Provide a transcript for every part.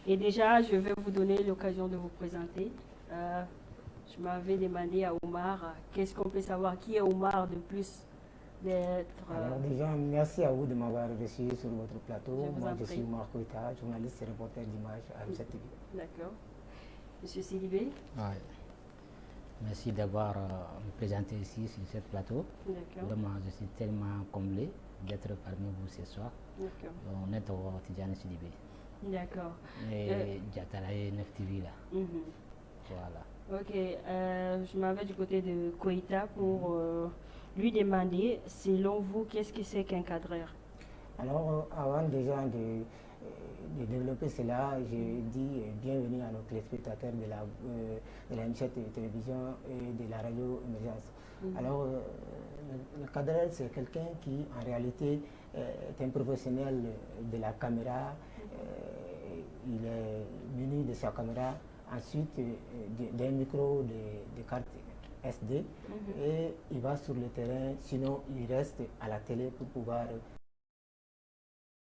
Et déjà, je vais vous donner l'occasion de vous présenter. Je m'avais demandé à Omar, qu'est-ce qu'on peut savoir, qui est Omar de plus d'être... Alors déjà, merci à vous de m'avoir reçu sur votre Je plateau. vous Moi, en je prie. suis Omar Koita, journaliste et reporter d'image à M7TV. D'accord. Monsieur Sidibé? Ouais. Merci d'avoir me présenté ici sur ce plateau. D'accord. Vraiment, je suis tellement comblé d'être parmi vous ce soir. D'accord. On est au Tidjane Sidibé. D'accord. Et Diatalaye 9 TV là. Mhm. Voilà. Ok, je m'en vais du côté de Koïta pour lui demander, selon vous, qu'est-ce que c'est qu'un cadreur? Alors, avant déjà de développer cela, je dis bienvenue à nos téléspectateurs de la M7 télévision et de la radio Émergence. Alors, le cadreur, c'est quelqu'un qui, en réalité, est un professionnel de la caméra. Il est muni de sa caméra, ensuite d'un micro de carte SD, et il va sur le terrain, sinon il reste à la télé pour pouvoir...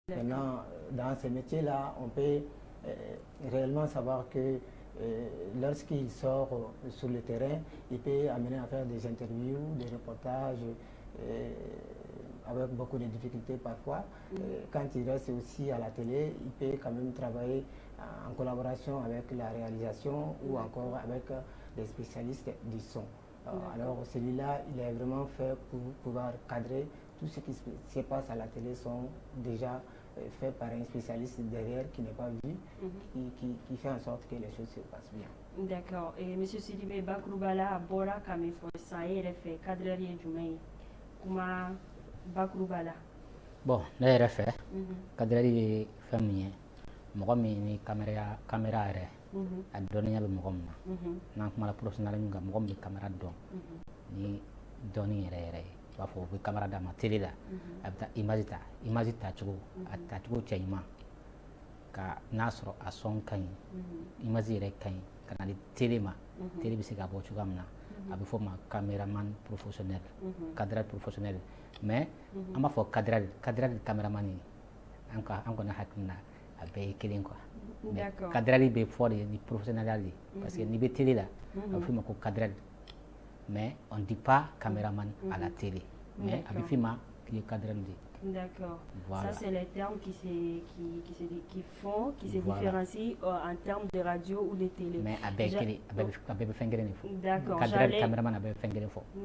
Maintenant, dans ce métier-là, on peut réellement savoir que lorsqu'il sort sur le terrain, il peut amener à faire des interviews, des reportages, avec beaucoup de difficultés parfois. Quand il reste aussi à la télé, il peut quand même travailler en collaboration avec la réalisation ou encore avec des spécialistes du son. Alors celui-là, il est vraiment fait pour pouvoir cadrer tout ce qui se passe à la télé sont déjà faits par un spécialiste derrière qui n'est pas vu, qui fait en sorte que les choses se passent bien. D'accord. Et M. Sidibé Bakrubala Bora Kamifo Saïr fait cadrerier du May. Kuma Bakrubala. Bon, ne yɛrɛ fɛ kadɛrɛli ye fɛn min ye mɔgɔ min ni kamera yɛrɛ a dɔnniya bɛ mɔgɔ min na n'an kumana professionnel min kan mɔgɔ min bɛ kamera dɔn ni dɔnni yɛrɛ yɛrɛ ye u b'a fɔ u bɛ kamera d'a ma télé la a bɛ taa image tacogo a tacogo cɛ ɲuman ka n'a sɔrɔ a sɔn ka ɲi image yɛrɛ ka ɲi ka na di télé ma télé bɛ se ka bɔ cogoya min na a bɛ fɔ o ma caméraman professionnel cadreur professionnel mais an b'a fɔ cadreur caméraman ye an kɔni hakili la a bɛɛ ye kelen quoi mais cadreur bɛ fɔ de ni professionnel de parce que n'i bɛ télé la a bɛ fɔ o ma ko cadreur mais on ne dit pas caméraman à la télé mais a bɛ fɔ o ma k'i ye cadreur de. D'accord. Voilà. Ça, c'est les termes qui se différencient en termes de radio ou de télé. Mais d'accord.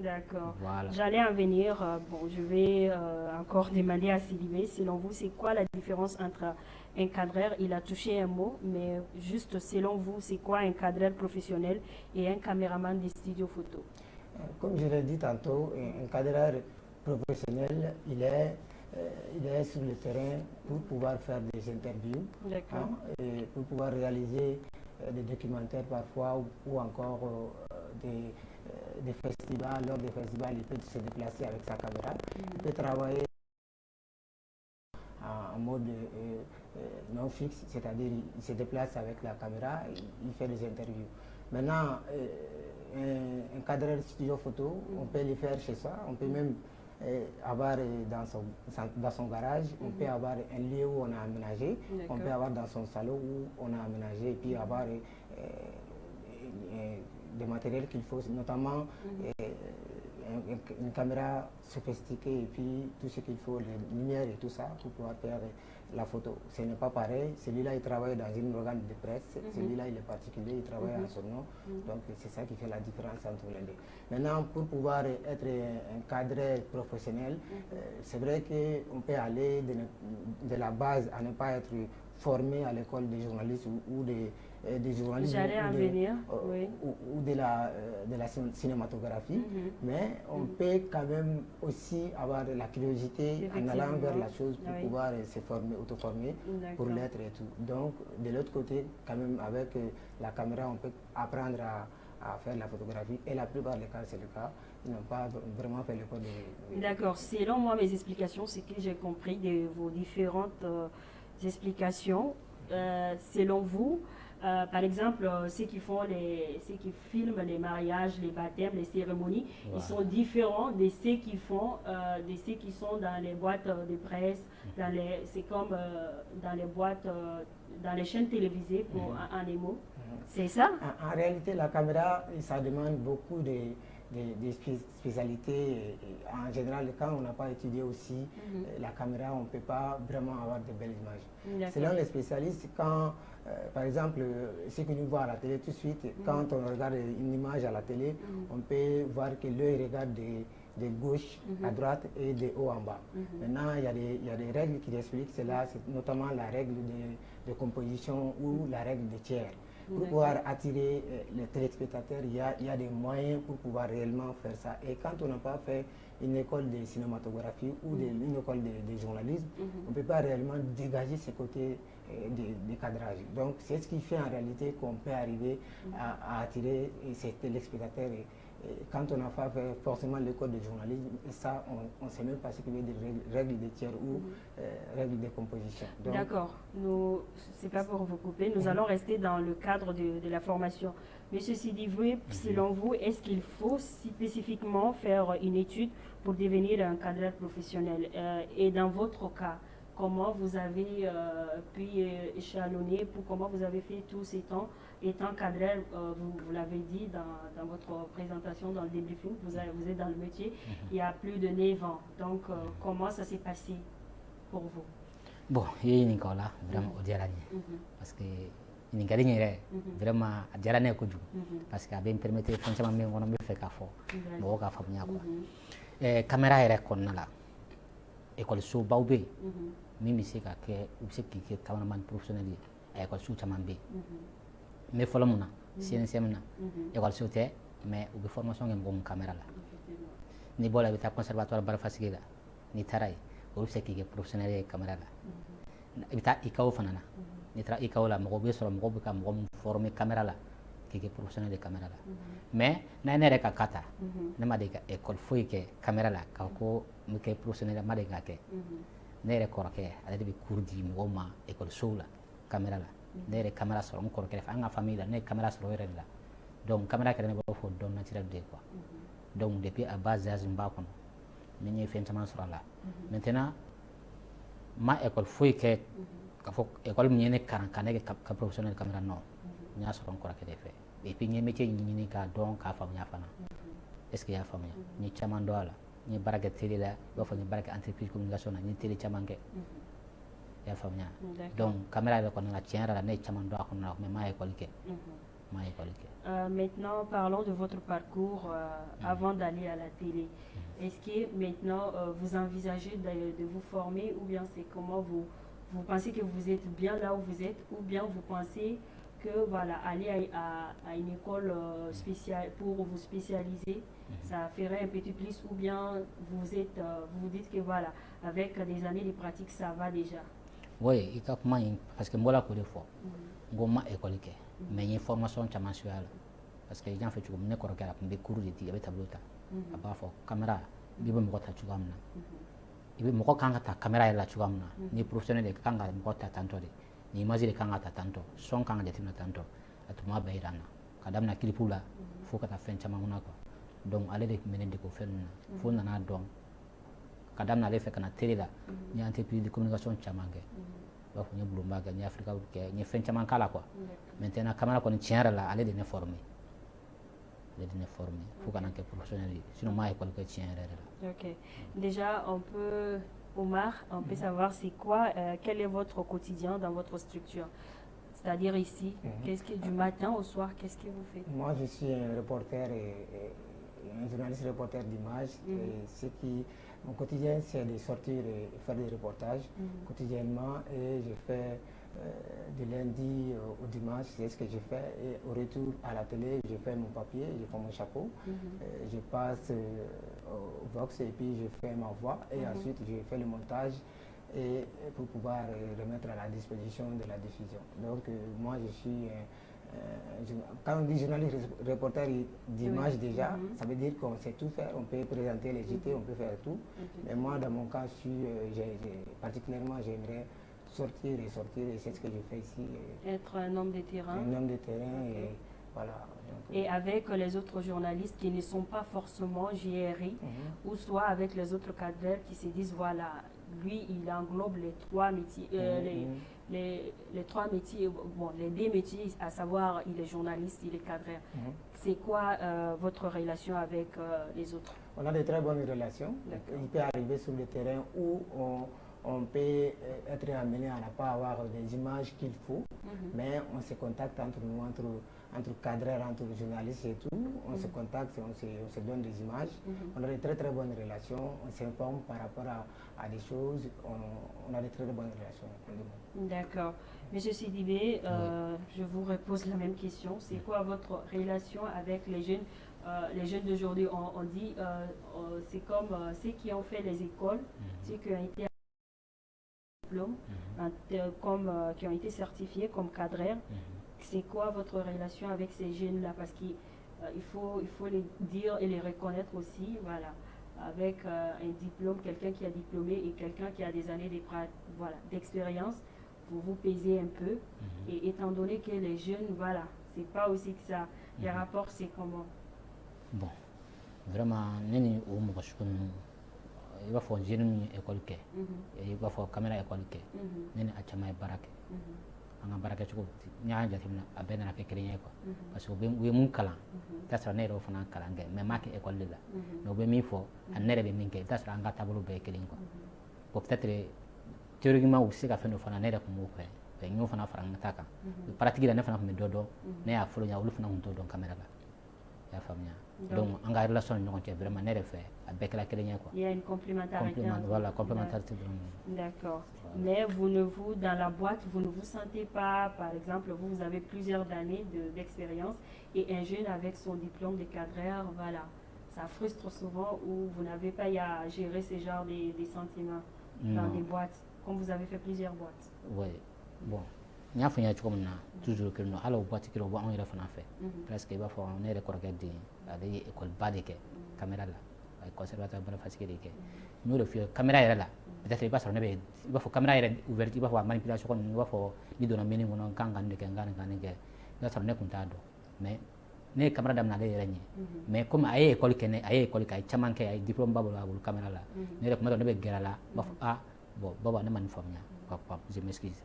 D'accord. Voilà. J'allais en venir. Bon, je vais encore demander à Sidibé, selon vous, c'est quoi la différence entre un cadreur, il a touché un mot, mais juste selon vous, c'est quoi un cadreur professionnel et un caméraman de studio photo? Comme je l'ai dit tantôt, un cadreur professionnel, il est sur le terrain pour pouvoir faire des interviews, et pour pouvoir réaliser des documentaires parfois ou encore des festivals. Lors des festivals, il peut se déplacer avec sa caméra, il peut travailler en mode non fixe, c'est-à-dire il se déplace avec la caméra, il fait des interviews. Maintenant, un cadreur studio photo, on peut le faire chez soi, on peut même avoir dans son garage, on peut avoir un lieu où on a aménagé, on peut avoir dans son salon où on a aménagé, et puis avoir des matériels qu'il faut, notamment une caméra sophistiquée et puis tout ce qu'il faut, les lumières et tout ça pour pouvoir faire la photo. Ce n'est pas pareil, celui-là il travaille dans une organe de presse, celui-là il est particulier, il travaille en son nom, donc c'est ça qui fait la différence entre les deux. Maintenant, pour pouvoir être un cadre professionnel, c'est vrai qu'on peut aller de la base à ne pas être formé à l'école des journalistes ou des journalistes ou de la cinématographie, mais on peut quand même aussi avoir la curiosité en allant vers la chose pour pouvoir se former, auto-former pour l'être et tout. Donc, de l'autre côté, quand même, avec la caméra, on peut apprendre à faire la photographie et la plupart des cas, c'est le cas. Ils n'ont pas vraiment fait l'école de... D'accord. Selon moi, mes explications, c'est que j'ai compris de vos différentes explications. Selon vous, par exemple, ceux qui filment les mariages, les baptêmes, les cérémonies, ils sont différents de ceux qui font, de ceux qui sont dans les boîtes de presse, c'est comme dans les boîtes, dans les chaînes télévisées pour en émo. C'est ça? En réalité, la caméra, ça demande beaucoup de spécialités. En général, quand on n'a pas étudié aussi la caméra, on ne peut pas vraiment avoir de belles images. Selon les spécialistes, quand, par exemple, ce que nous voyons à la télé tout de suite, quand on regarde une image à la télé, on peut voir que l'œil regarde de gauche à droite et de haut en bas. Maintenant, il y a des règles qui expliquent cela, c'est notamment la règle de composition ou la règle de tiers. Pour pouvoir attirer les téléspectateurs, il y a des moyens pour pouvoir réellement faire ça. Et quand on n'a pas fait une école de cinématographie ou une école de journalisme, on ne peut pas réellement dégager ce côté de cadrage. Donc c'est ce qui fait en réalité qu'on peut arriver à attirer ces téléspectateurs. Et quand on n'a pas fait forcément l'école de journalisme, ça, on ne sait même pas ce qu'il y a des règles de tiers ou règles de composition. D'accord, c'est pas pour vous couper, nous allons rester dans le cadre de la formation. Monsieur Sidiboué, selon vous, est-ce qu'il faut spécifiquement faire une étude pour devenir un cadreur professionnel? Et dans votre cas, comment vous avez pu échelonner, comment vous avez fait tous ces temps étant cadreur, vous l'avez dit dans votre présentation, dans le débriefing, vous êtes dans le métier il y a plus de 9 ans. Donc, comment ça s'est passé pour vous? Bon, il y a Nicolas, vraiment, au diarani. Parce que Nicolas, vraiment, à diarani, parce qu'il me permettait de faire un peu de faire la caméra est là. École sous Baubé, Mimi Sika, qui est cameraman professionnel, école sous Chamambé. Mais il faut le mona, CNCM, école sous terre, mais ou formation en bon caméra là. Ni bola bita conservatoire barfasigila, ni taray, ou c'est qui est professionnel caméra là. Bita ikao fanana, ni tra ikao la, mogo sur le mogo comme formé caméra là, qui est professionnel de caméra là. Mais n'ayez qu'à kata, n'a dit école fouille que caméra là, kako muke professionnel ma de gake. N'ayez qu'à aller de cours di moma école sous la caméra là. N'ayez caméra sur un corps qui fait un famille là, n'ayez caméra sur le là. Donc caméra qui est ne faut donner naturel de quoi. Donc depuis à base de Zimbabwe, nous fait un sur là. Maintenant, ma école fouille que école mienne cané que professionnel caméra non, n'y a sur encore qui est fait. Et puis n'y métier n'y ka donc à famille fana. Est-ce qu'il y a famille? Ni chaman doala, ni baraka télé là, il faut ni baraka entreprise communication ni télé chamanke. Il y a famille. Donc caméra là qu'on a tient là, ni chaman doala qu'on a mais ma école que. Maintenant, parlons de votre parcours avant d'aller à la télé. Est-ce que maintenant vous envisagez de vous former ou bien c'est comment vous pensez que vous êtes bien là où vous êtes ou bien vous pensez que voilà, aller à une école spéciale pour vous spécialiser, ça ferait un petit plus ou bien vous vous dites que voilà, avec des années de pratique, ça va déjà? Oui, il parce que moi là pour des fois, goma école mais il y a une formation qui est parce que les gens font des cours de tableau à part caméra, ils vont me il veut me ta caméra là tu ni professionnel de kanga me tanto ni image de kanga tanto son kanga de tanto à tout ma bayrana kadam na kilipula faut que ta fin chama ko donc aller de mener de ko faire faut na donc kadam na le fait kana télé là ni entreprise de communication chamange ba fu ni Bloomberg ni Africa ke ni fin chaman kala quoi maintenant caméra ko ni tiara là aller de ne former faut qu'on ait un professionnel sinon moi école que tiara là. OK. Déjà Omar, on peut savoir c'est quoi quel est votre quotidien dans votre structure? C'est-à-dire ici, qu'est-ce que du matin au soir, qu'est-ce que vous faites? Moi, je suis un reporter et un journaliste reporter d'image. Mon quotidien, c'est de sortir et faire des reportages quotidiennement et je fais de lundi au dimanche, c'est ce que je fais. Et au retour à la télé, je fais mon papier, je fais mon chapeau, je passe au Vox et puis je fais ma voix et ensuite je fais le montage et pour pouvoir remettre à la disposition de la diffusion. Donc moi je suis quand on dit journaliste reporter d'image déjà, ça veut dire qu'on sait tout faire, on peut présenter les JT, on peut faire tout. Mais moi dans mon cas, particulièrement j'aimerais sortir et sortir, et c'est ce que je fais ici. Être un homme de terrain. Un homme de terrain, et voilà. Et avec les autres journalistes qui ne sont pas forcément JRI, ou soit avec les autres cadres qui se disent, voilà, lui, il englobe les trois métiers, les trois métiers, bon, les deux métiers, à savoir, il est journaliste, il est cadreur. C'est quoi votre relation avec les autres? On a de très bonnes relations. Il peut arriver sur le terrain où on peut être amené à ne pas avoir des images qu'il faut, mais on se contacte entre nous, entre cadreurs, entre journalistes et tout. On se contacte, on se donne des images. On a de très très bonnes relations. On s'informe par rapport à des choses. On a de très bonnes relations. D'accord. Monsieur Sidibé, je vous repose la même question. C'est quoi votre relation avec les jeunes d'aujourd'hui? On dit, c'est comme ceux qui ont fait les écoles, ceux qui ont été diplômes, qui ont été certifiés comme cadreurs. C'est quoi votre relation avec ces jeunes-là? Parce qu'il faut les dire et les reconnaître aussi, voilà. Avec un diplôme, quelqu'un qui a diplômé et quelqu'un qui a des années d'expérience, vous pesez un peu. Et étant donné que les jeunes, voilà, c'est pas aussi que ça. Les rapports, c'est comment? Bon, vraiment, neni o mo shukunu il va falloir gérer une école que il va falloir caméra école que neni a chama barake anga barake chuko nya jatimna abena na kekere ko parce que we mun kala tasra ne ro fana kala nge mais make école la no be mi fo anere be minke tasra anga tabulu be kelin ko peut-être théoriquement aussi ka fendo fana nere ko mo ko be nyo fana faranga taka pratique la ne fana ko me dodo ne ya folo nya wulu fana ko do caméra la ya famia donc en relation nous on vraiment n'est fait avec la création quoi. Il y a une complémentarité. Voilà, complémentarité. D'accord. Mais vous dans la boîte, vous ne vous sentez pas, par exemple, vous avez plusieurs années d'expérience et un jeune avec son diplôme de cadreur, voilà, ça frustre souvent ou vous n'avez pas à gérer ce genre de sentiments dans des boîtes, comme vous avez fait plusieurs boîtes. Oui, bon. Nya fanya chuko na toujours que no hala boîte que on ira fana fait presque il va falloir on est recorder des école bade que caméra là conservateur bana fasike de que nous le fait caméra là peut-être il va sur il va faut caméra ouverte il va faut manipulation il va faut ni dona meni ngono kanga de que ngana que là sur ne kuntado mais ne caméra dam na de renye mais comme aye école que ne aye école ka chaman que ay diplôme babul caméra là ne rek ma do be gera là ba bon baba ne man famia papa je m'excuse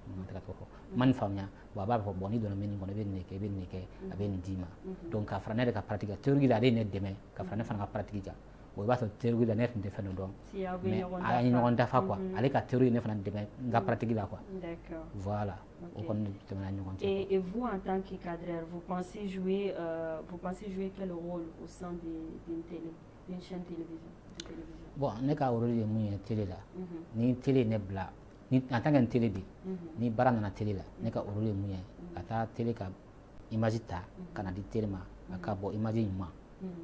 man famia baba ko boni do meni ngono be ne ke aben dima donc ka frane ka pratique théorie la ne deme ka frane fa ka pratique ja o ba to théorie la ne de fa no donc mais ay no on da fa quoi ale ka théorie ne fa deme ga pratique la quoi. D'accord. Voilà. Et vous en tant que cadreur, vous pensez jouer quel rôle au sein d'une chaîne télévision? Bon, ne ka rôle ye mun télé la ni télé ne bla ni en tant que télé bi ni bara na télé la ne ka rôle ye mun ata télé ka image ta kana di télé ma ka bo image ma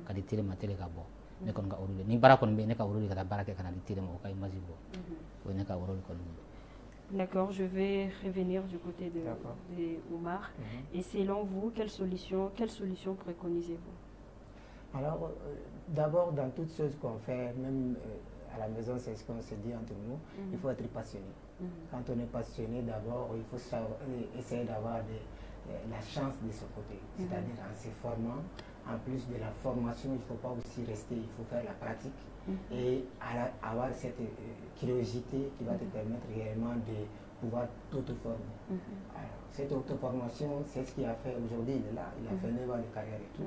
ka di télé ma télé ka bo ne kon ka rôle ni bara kon be ne ka rôle ka bara ka kana di télé ma ka image bo ne ka rôle kon. D'accord, je vais revenir du côté de Oumar. Et selon vous, quelle solution préconisez-vous? Alors, d'abord, dans toutes choses qu'on fait, même à la maison, c'est ce qu'on se dit entre nous, il faut être passionné. Quand on est passionné, d'abord, il faut essayer d'avoir la chance de son côté. C'est-à-dire en se formant, en plus de la formation, il ne faut pas aussi rester, il faut faire la pratique et avoir cette curiosité qui va te permettre réellement de pouvoir t'auto-former. Cette auto-formation, c'est ce qu'il a fait aujourd'hui, il est là, il a fait 9 ans de carrière et tout.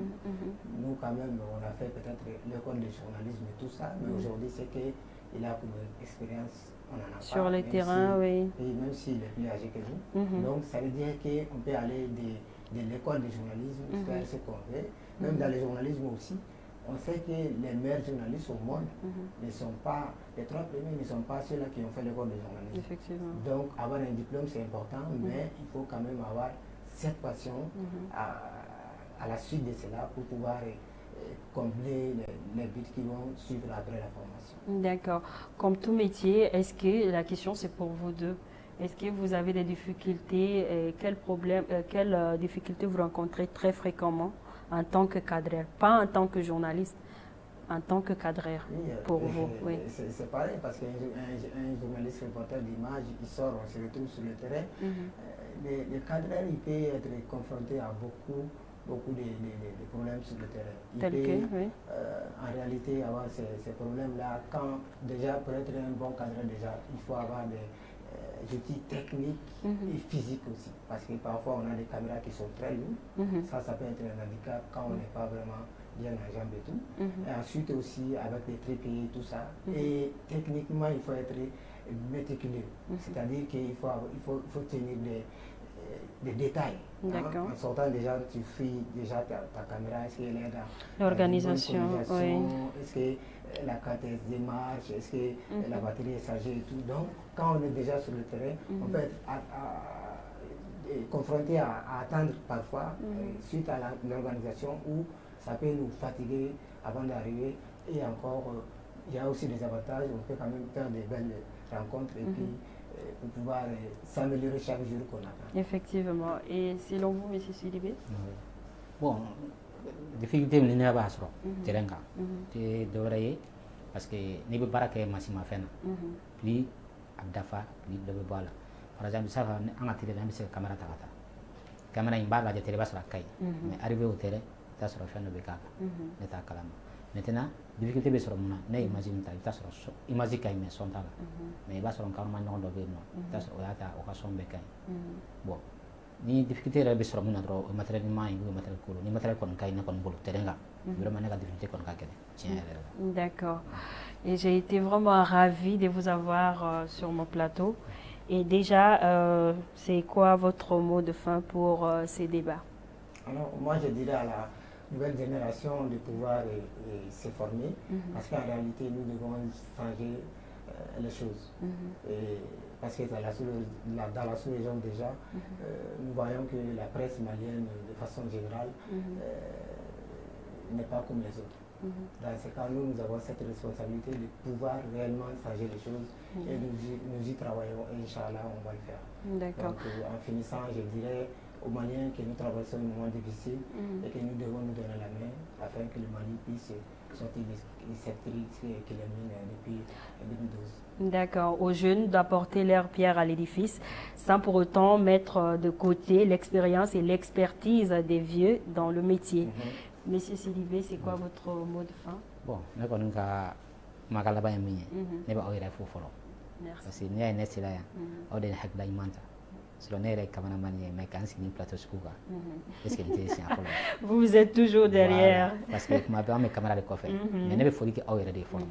Nous quand même, on a fait peut-être l'école de journalisme et tout ça, mais aujourd'hui c'est qu'il a comme expérience, on en a sur le terrain, oui. Et même s'il est plus âgé que nous. Donc ça veut dire qu'on peut aller de l'école de journalisme, faire ce qu'on veut, même dans le journalisme aussi. On sait que les meilleurs journalistes au monde ne sont pas, les 3 premiers ne sont pas ceux-là qui ont fait l'école de journalisme. Effectivement. Donc avoir un diplôme c'est important, mais il faut quand même avoir cette passion à la suite de cela pour pouvoir combler les buts qui vont suivre après la formation. D'accord. Comme tout métier, est-ce que, la question c'est pour vous deux, est-ce que vous avez des difficultés, quelles difficultés vous rencontrez très fréquemment en tant que cadreur, pas en tant que journaliste, en tant que cadreur pour vous? Oui. C'est pareil, parce qu'un journaliste reporter d'image, il sort, on se retrouve sur le terrain. Le cadreur, il peut être confronté à beaucoup de problèmes sur le terrain. Il peut, en réalité, avoir ces problèmes-là. Quand déjà, pour être un bon cadreur, déjà, il faut avoir des outils techniques et physiques aussi. Parce que parfois, on a des caméras qui sont très lourdes. Ça peut être un handicap quand on n'est pas vraiment bien enjambé et tout. Et ensuite aussi, avec les trépieds et tout ça. Et techniquement, il faut être méticuleux. C'est-à-dire qu'il faut tenir des détails. En sortant déjà, tu fouilles déjà ta caméra, est-ce qu'elle est dans l'organisation, est-ce que la carte SD marche, est-ce que la batterie est chargée et tout. Donc, quand on est déjà sur le terrain, on peut être confronté à attendre parfois, suite à l'organisation, où ça peut nous fatiguer avant d'arriver. Et encore, il y a aussi des avantages, on peut quand même faire des belles rencontres et puis pour pouvoir s'améliorer chaque jour qu'on attend. Effectivement. Et selon vous, M. Sidibé? Bon, difficulté ni ne b'a sɔrɔ terrain kan tɛ dɔwɛrɛ ye parce que n'i bɛ baara kɛ mansimafɛn na puis a bɛ dafa puis dɔ bɛ bɔ a la par exemple sisan an ka télé la an bɛ se ka caméra ta ka taa caméra in b'a lajɛ télé b'a sɔrɔ a ka ɲi mais arrivé au terrain i t'a sɔrɔ fɛn dɔ bɛ k'a kan ne t'a kalama maintenant difficulté bɛ sɔrɔ mun na ne ye image min ta i t'a sɔrɔ image ka ɲi mais son t'a la mais i b'a sɔrɔ cameraman ɲɔgɔn dɔ bɛ yen nɔ i t'a sɔrɔ o y'a ta o ka son bɛɛ ka ɲi bon ni difficulté yɛrɛ bɛ sɔrɔ mun na dɔrɔn o matériel ɲuman ye ou matériel kolo ni matériel kɔni ka ɲi ne kɔni bolo terrain kan vraiment ne ka difficulté kɔni ka gɛlɛn tiɲɛ yɛrɛ la. D'accord. Et j'ai été vraiment ravie de vous avoir sur mon plateau. Et déjà, c'est quoi votre mot de fin pour ces débats? Alors, moi, je dirais à la nouvelle génération de pouvoir se former, parce qu'en réalité, nous devons changer les choses. Parce que dans la sous-région déjà, nous voyons que la presse malienne, de façon générale, n'est pas comme les autres. Dans ce cas, nous avons cette responsabilité de pouvoir réellement changer les choses et nous y travaillons et Inch'Allah, on va le faire. D'accord. Donc, en finissant, je dirais aux Maliens que nous traversons un moment difficile et que nous devons nous donner la main afin que le Mali puisse sortir de cette crise qu'il est mis depuis 2012. D'accord. Aux jeunes d'apporter leur pierre à l'édifice sans pour autant mettre de côté l'expérience et l'expertise des vieux dans le métier. Monsieur Sidibé, c'est quoi votre mot de fin? Bon, ne kɔni ka kuma laban ye min ye ne b'aw yɛrɛ fo fɔlɔ parce que n'i y'a ye ne sera yan aw de ye hakilila ɲuman ta sinon ne yɛrɛ ye cameraman ye mais k'an sigi ni plateau sugu kan est ce que nin tɛ siɲɛ fɔlɔ ye. Vous êtes toujours derrière. Parce que kuma bɛɛ an bɛ caméra de kɔfɛ mais ne bɛ foli kɛ aw yɛrɛ de ye fɔlɔ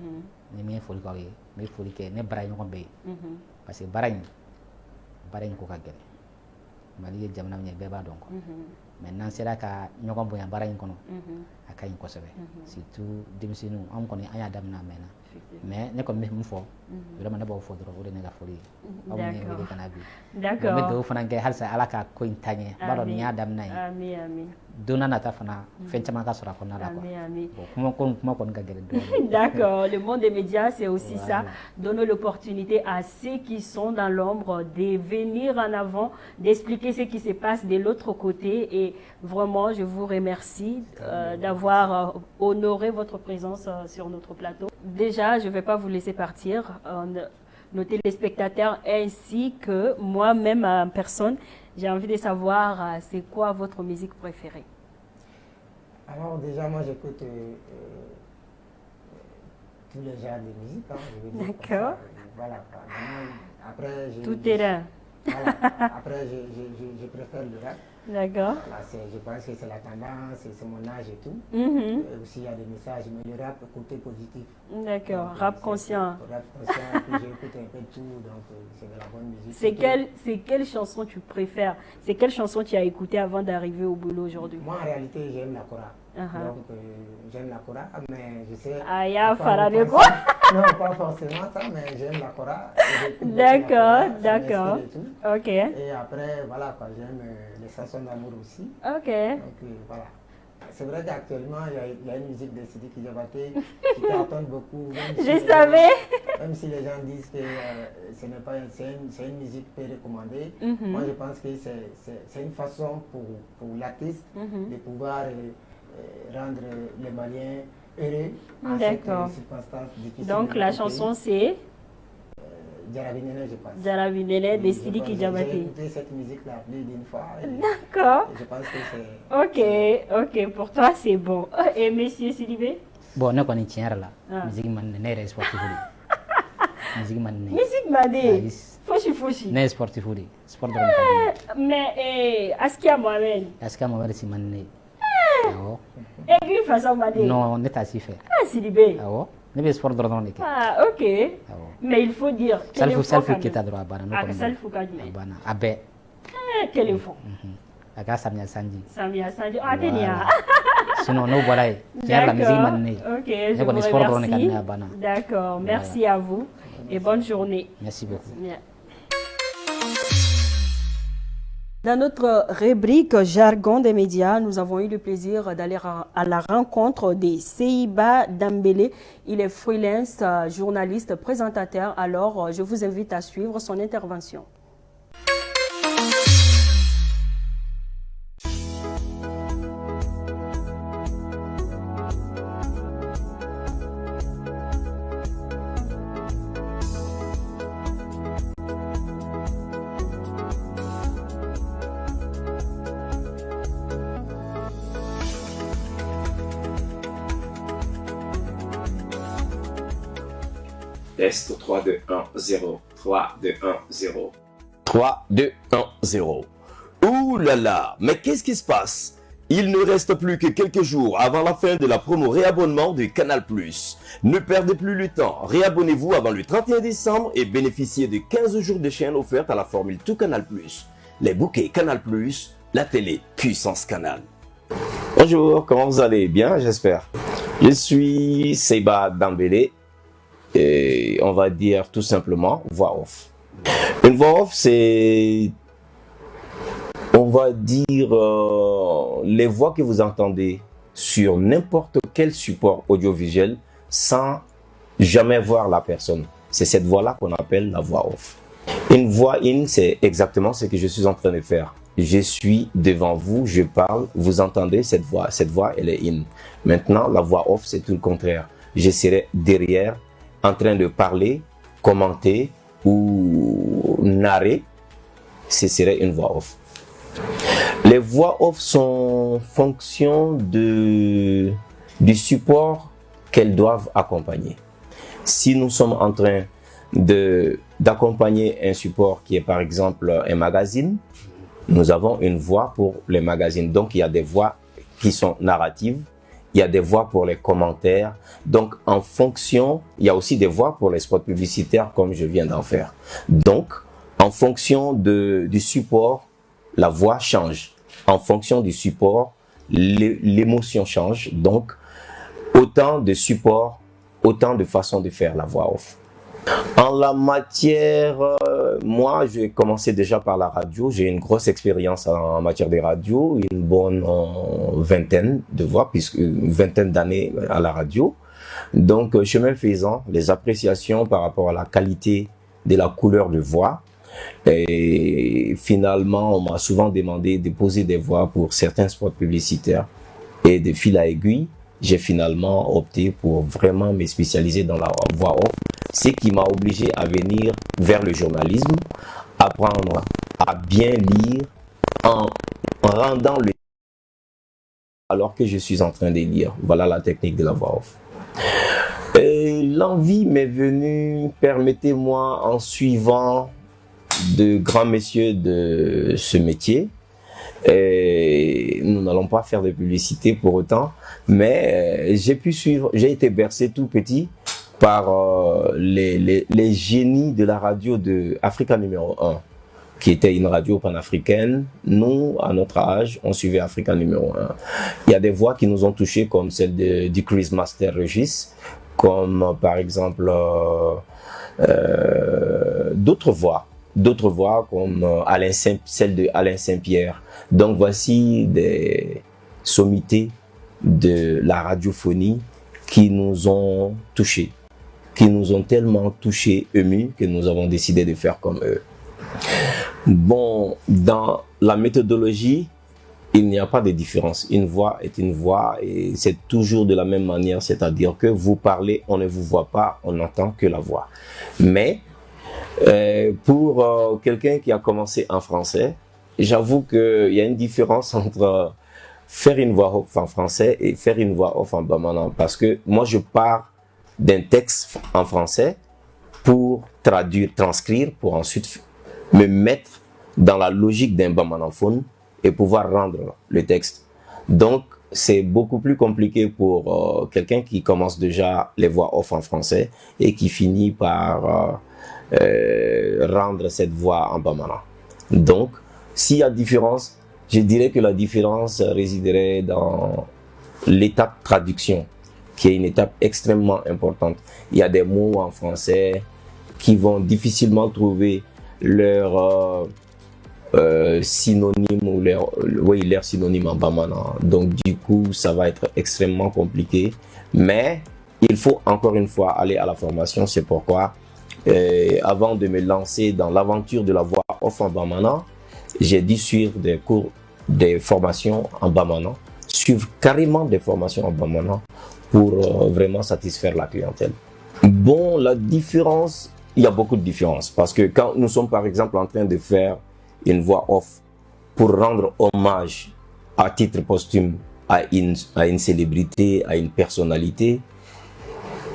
ni min ye foli k'aw ye n bɛ foli kɛ ne baara ɲɔgɔn bɛɛ ye parce que baara in ko ka gɛlɛn Mali ye jamana min ye bɛɛ b'a dɔn quoi mais n'an sera ka ɲɔgɔn bonya baara in kɔnɔ a ka ɲi kosɛbɛ surtout denmisɛnninw anw kɔni an y'a daminɛ a mɛnna mais ne kɔni bɛ mun fɔ vraiment ne b'aw fɔ dɔrɔn o de ye ne ka foli ye aw min ye wele ka na bi n bɛ dugawu fana kɛ halisa ala ka ko in taa ɲɛ b'a dɔn nin y'a daminɛ ye don n'a nata fana fɛn caman ka sɔrɔ a kɔnɔna la quoi bon kuma kɔni ka gɛlɛn dɔɔnin. D'accord, le monde des médias c'est aussi ça, donner l'opportunité à ceux qui sont dans l'ombre de venir en avant, d'expliquer ce qui se passe de l'autre côté et vraiment je vous remercie d'avoir honoré votre présence sur notre plateau. Déjà, je ne vais pas vous laisser partir. Nos téléspectateurs ainsi que moi-même en personne, j'ai envie de savoir c'est quoi votre musique préférée. Alors déjà, moi j'écoute tous les genres de musique. D'accord. Voilà. Après, tout terrain. Voilà. Après, je préfère le rap. D'accord. Voilà, je pense que c'est la tendance, c'est mon âge et tout. Et aussi, il y a des messages, mais le rap, côté positif. D'accord, rap conscient. Rap conscient, puis j'écoute un peu de tout, donc c'est de la bonne musique. C'est quelle chanson tu préfères? C'est quelle chanson tu as écouté avant d'arriver au boulot aujourd'hui? Moi, en réalité, j'aime la Kora. Donc, j'aime la Kora, mais je sais... Ah, il y a Farah de quoi? Non, pas forcément ça, mais j'aime la Kora. D'accord. Ok. Et après, voilà, j'aime les chansons d'amour aussi. Ok. Donc, voilà. C'est vrai qu'actuellement, il y a une musique de Sidi Kidiabaté qui cartonne beaucoup. Je savais. Même si les gens disent que c'est une musique peu recommandée, moi je pense que c'est une façon pour l'artiste de pouvoir rendre les Maliens heureux à cette D'accord. circonstance difficile. Donc la chanson c'est Jarabinene, je pense. Jarabinene de Oui, Sidiki J'ai Diabaté. écouté cette musique-là plus d'une fois. D'accord. Je pense que c'est... Ok, pour toi c'est bon. Et monsieur Sidibé? Bon ne kɔni tiɲɛ yɛrɛ la Ah. musique man di ne yɛrɛ ye sportif de musique man di ne ye. Musique Madé. Ayi, Foshi. ne ye sportif de ye sport dɔrɔn de ka di ne ye. Mais Askia Mohamed. Askia Mohamed si man di ne ye awɔ Aiguille façon Madé. non ne t'a si fɛ Ah, Sidibé. awɔ ne bɛ sport dɔrɔn de kɛ Ah, ok. awɔ Mais il faut dire. quel Salifou info Salifou quand Keita même? dɔrɔn a banna ne Ah, kɔni Salifou bolo. Kadime. a banna a bɛɛ Quel info? a ka Samia Sanji Samia Sanjo. Ah, Tenia. sinon n'o bɔra yen tiɲɛ yɛrɛ la musique man di ne ye. Ok, Ne je kɔni vous sport dɔrɔn de ka di ne ye a remercie. banna. D'accord, merci à vous et bonne journée. Merci beaucoup. Bien. Dans notre rubrique Jargon des médias, nous avons eu le plaisir d'aller à la rencontre de Seiba Dambélé. Il est freelance, journaliste, présentateur. Alors, je vous invite à suivre son intervention. Test 3, 2, 1, 0. 3, 2, 1, 0. 3, 2, 1, 0. Ouh là là, mais qu'est-ce qui se passe? Il ne reste plus que quelques jours avant la fin de la promo réabonnement de Canal+. Ne perdez plus le temps, réabonnez-vous avant le 31 décembre et bénéficiez de 15 jours de chaîne offerte à la formule Tout Canal+. Les bouquets Canal+, la télé puissance Canal. Bonjour, comment vous allez? Bien, j'espère. Je suis Seiba Dambélé et on va dire tout simplement voix off. Une voix off, c'est, on va dire, les voix que vous entendez sur n'importe quel support audiovisuel sans jamais voir la personne. C'est cette voix-là qu'on appelle la voix off. Une voix in, c'est exactement ce que je suis en train de faire. Je suis devant vous, je parle, vous entendez cette voix. Cette voix, elle est in. Maintenant, la voix off, c'est tout le contraire. Je serai derrière, en train de parler, commenter ou narrer. Ce serait une voix off. Les voix off sont fonction du support qu'elles doivent accompagner. Si nous sommes en train d'accompagner un support qui est par exemple un magazine, nous avons une voix pour les magazines. Donc il y a des voix qui sont narratives, il y a des voix pour les commentaires. Donc en fonction, il y a aussi des voix pour les spots publicitaires comme je viens d'en faire. Donc en fonction du support, la voix change. En fonction du support, l'émotion change. Donc autant de supports, autant de façons de faire la voix off. En la matière, moi, j'ai commencé déjà par la radio. J'ai une grosse expérience en matière de radio, une bonne vingtaine de voix, puisque une vingtaine d'années à la radio. Donc, chemin faisant, les appréciations par rapport à la qualité de la couleur de voix. Et finalement, on m'a souvent demandé de poser des voix pour certains spots publicitaires. Et de fil à aiguille, j'ai finalement opté pour vraiment me spécialiser dans la voix off, ce qui m'a obligé à venir vers le journalisme, apprendre à bien lire en rendant le alors que je suis en train de lire. Voilà la technique de la voix off. L'envie m'est venue, permettez-moi, en suivant de grands messieurs de ce métier. Et nous n'allons pas faire de publicité pour autant, mais j'ai pu suivre, j'ai été bercé tout petit par les génies de la radio de Africa numéro 1, qui était une radio panafricaine. Nous, à notre âge, on suivait Africa numéro 1. Il y a des voix qui nous ont touchés comme celle du Chris Master Regis, comme par exemple d'autres voix comme celle de Alain Saint-Pierre. Donc voici des sommités de la radiophonie qui nous ont touchés, qui nous ont tellement touchés, émus, que nous avons décidé de faire comme eux. Bon, dans la méthodologie, il n'y a pas de différence. Une voix est une voix et c'est toujours de la même manière, c'est-à-dire que vous parlez, on ne vous voit pas, on n'entend que la voix. Mais pour quelqu'un qui a commencé en français, j'avoue qu'il y a une différence entre faire une voix off en français et faire une voix off en bamana. Parce que moi, je pars d'un texte en français pour traduire, transcrire, pour ensuite me mettre dans la logique d'un bamanaphone et pouvoir rendre le texte. Donc, c'est beaucoup plus compliqué pour quelqu'un qui commence déjà les voix off en français et qui finit par rendre cette voix en bamana. Donc, s'il y a différence, je dirais que la différence résiderait dans l'étape traduction, qui est une étape extrêmement importante. Il y a des mots en français qui vont difficilement trouver leur synonyme ou leur synonyme en bamana. Donc du coup, ça va être extrêmement compliqué. Mais il faut encore une fois aller à la formation. C'est pourquoi, avant de me lancer dans l'aventure de la voix off en bamana, j'ai dû suivre des cours, des formations en bamana, suivre carrément des formations en bamana pour vraiment satisfaire la clientèle. Bon, la différence, il y a beaucoup de différences parce que quand nous sommes par exemple en train de faire une voix off pour rendre hommage à titre posthume à une célébrité, à une personnalité,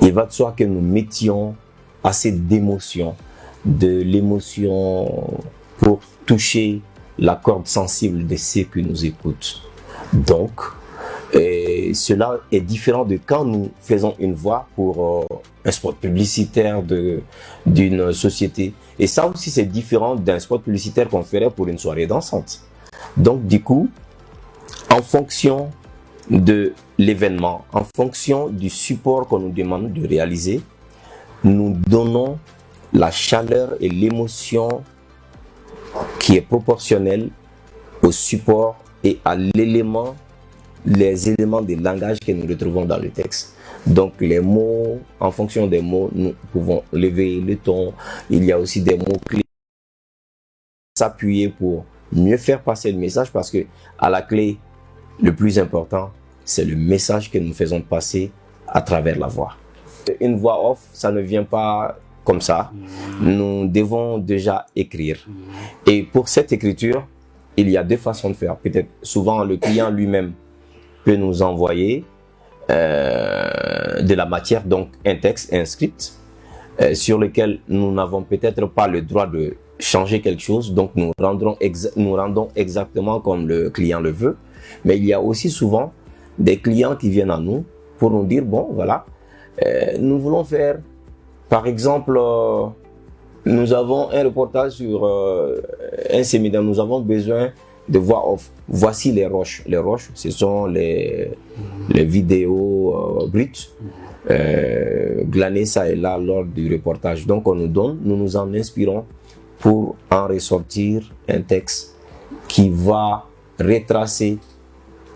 il va de soi que nous mettions assez d'émotion, de l'émotion pour toucher la corde sensible de ceux qui nous écoutent. Donc, cela est différent de quand nous faisons une voix pour un spot publicitaire d'une société. Et ça aussi, c'est différent d'un spot publicitaire qu'on ferait pour une soirée dansante. Donc, du coup, en fonction de l'événement, en fonction du support qu'on nous demande de réaliser, nous donnons la chaleur et l'émotion qui est proportionnelle au support et à les éléments de langage que nous retrouvons dans le texte. Donc les mots, en fonction des mots, nous pouvons lever le ton. Il y a aussi des mots clés, s'appuyer pour mieux faire passer le message parce que à la clé, le plus important, c'est le message que nous faisons passer à travers la voix. Une voix off, ça ne vient pas comme ça. Nous devons déjà écrire. Et pour cette écriture, il y a deux façons de faire. Peut-être souvent le client lui-même peut nous envoyer de la matière, donc un texte, un script, sur lequel nous n'avons peut-être pas le droit de changer quelque chose. Donc nous rendons exactement comme le client le veut. Mais il y a aussi souvent des clients qui viennent à nous pour nous dire, bon voilà, nous voulons faire, par exemple, nous avons un reportage sur un séminaire, nous avons besoin de voix off. Voici les roches. Les roches, ce sont les vidéos brutes, glanées ça et là lors du reportage. Donc on nous donne, nous nous en inspirons pour en ressortir un texte qui va retracer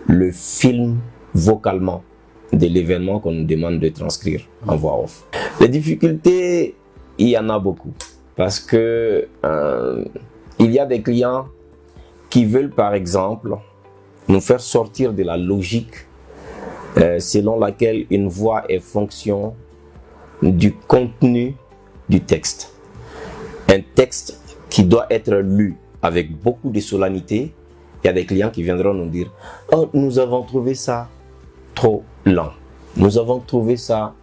le film vocalement de l'événement qu'on nous demande de transcrire en voix off. Les difficultés, il y en a beaucoup parce que il y a des clients qui veulent par exemple nous faire sortir de la logique selon laquelle une voix est fonction du contenu du texte. Un texte qui doit être lu avec beaucoup de solennité. Il y a des clients qui viendront nous dire « Oh, nous avons trouvé ça trop lent. Nous avons trouvé ça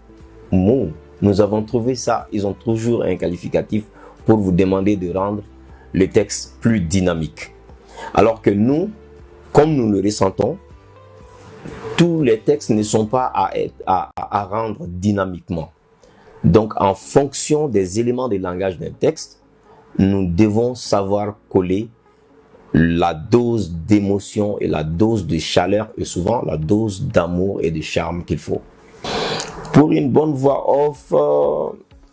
mou. Nous avons trouvé ça... » Ils ont toujours un qualificatif pour vous demander de rendre le texte plus dynamique. Alors que nous, comme nous le ressentons, tous les textes ne sont pas à rendre dynamiquement. Donc, en fonction des éléments de langage d'un texte, nous devons savoir coller la dose d'émotion et la dose de chaleur et souvent la dose d'amour et de charme qu'il faut. Pour une bonne voix off,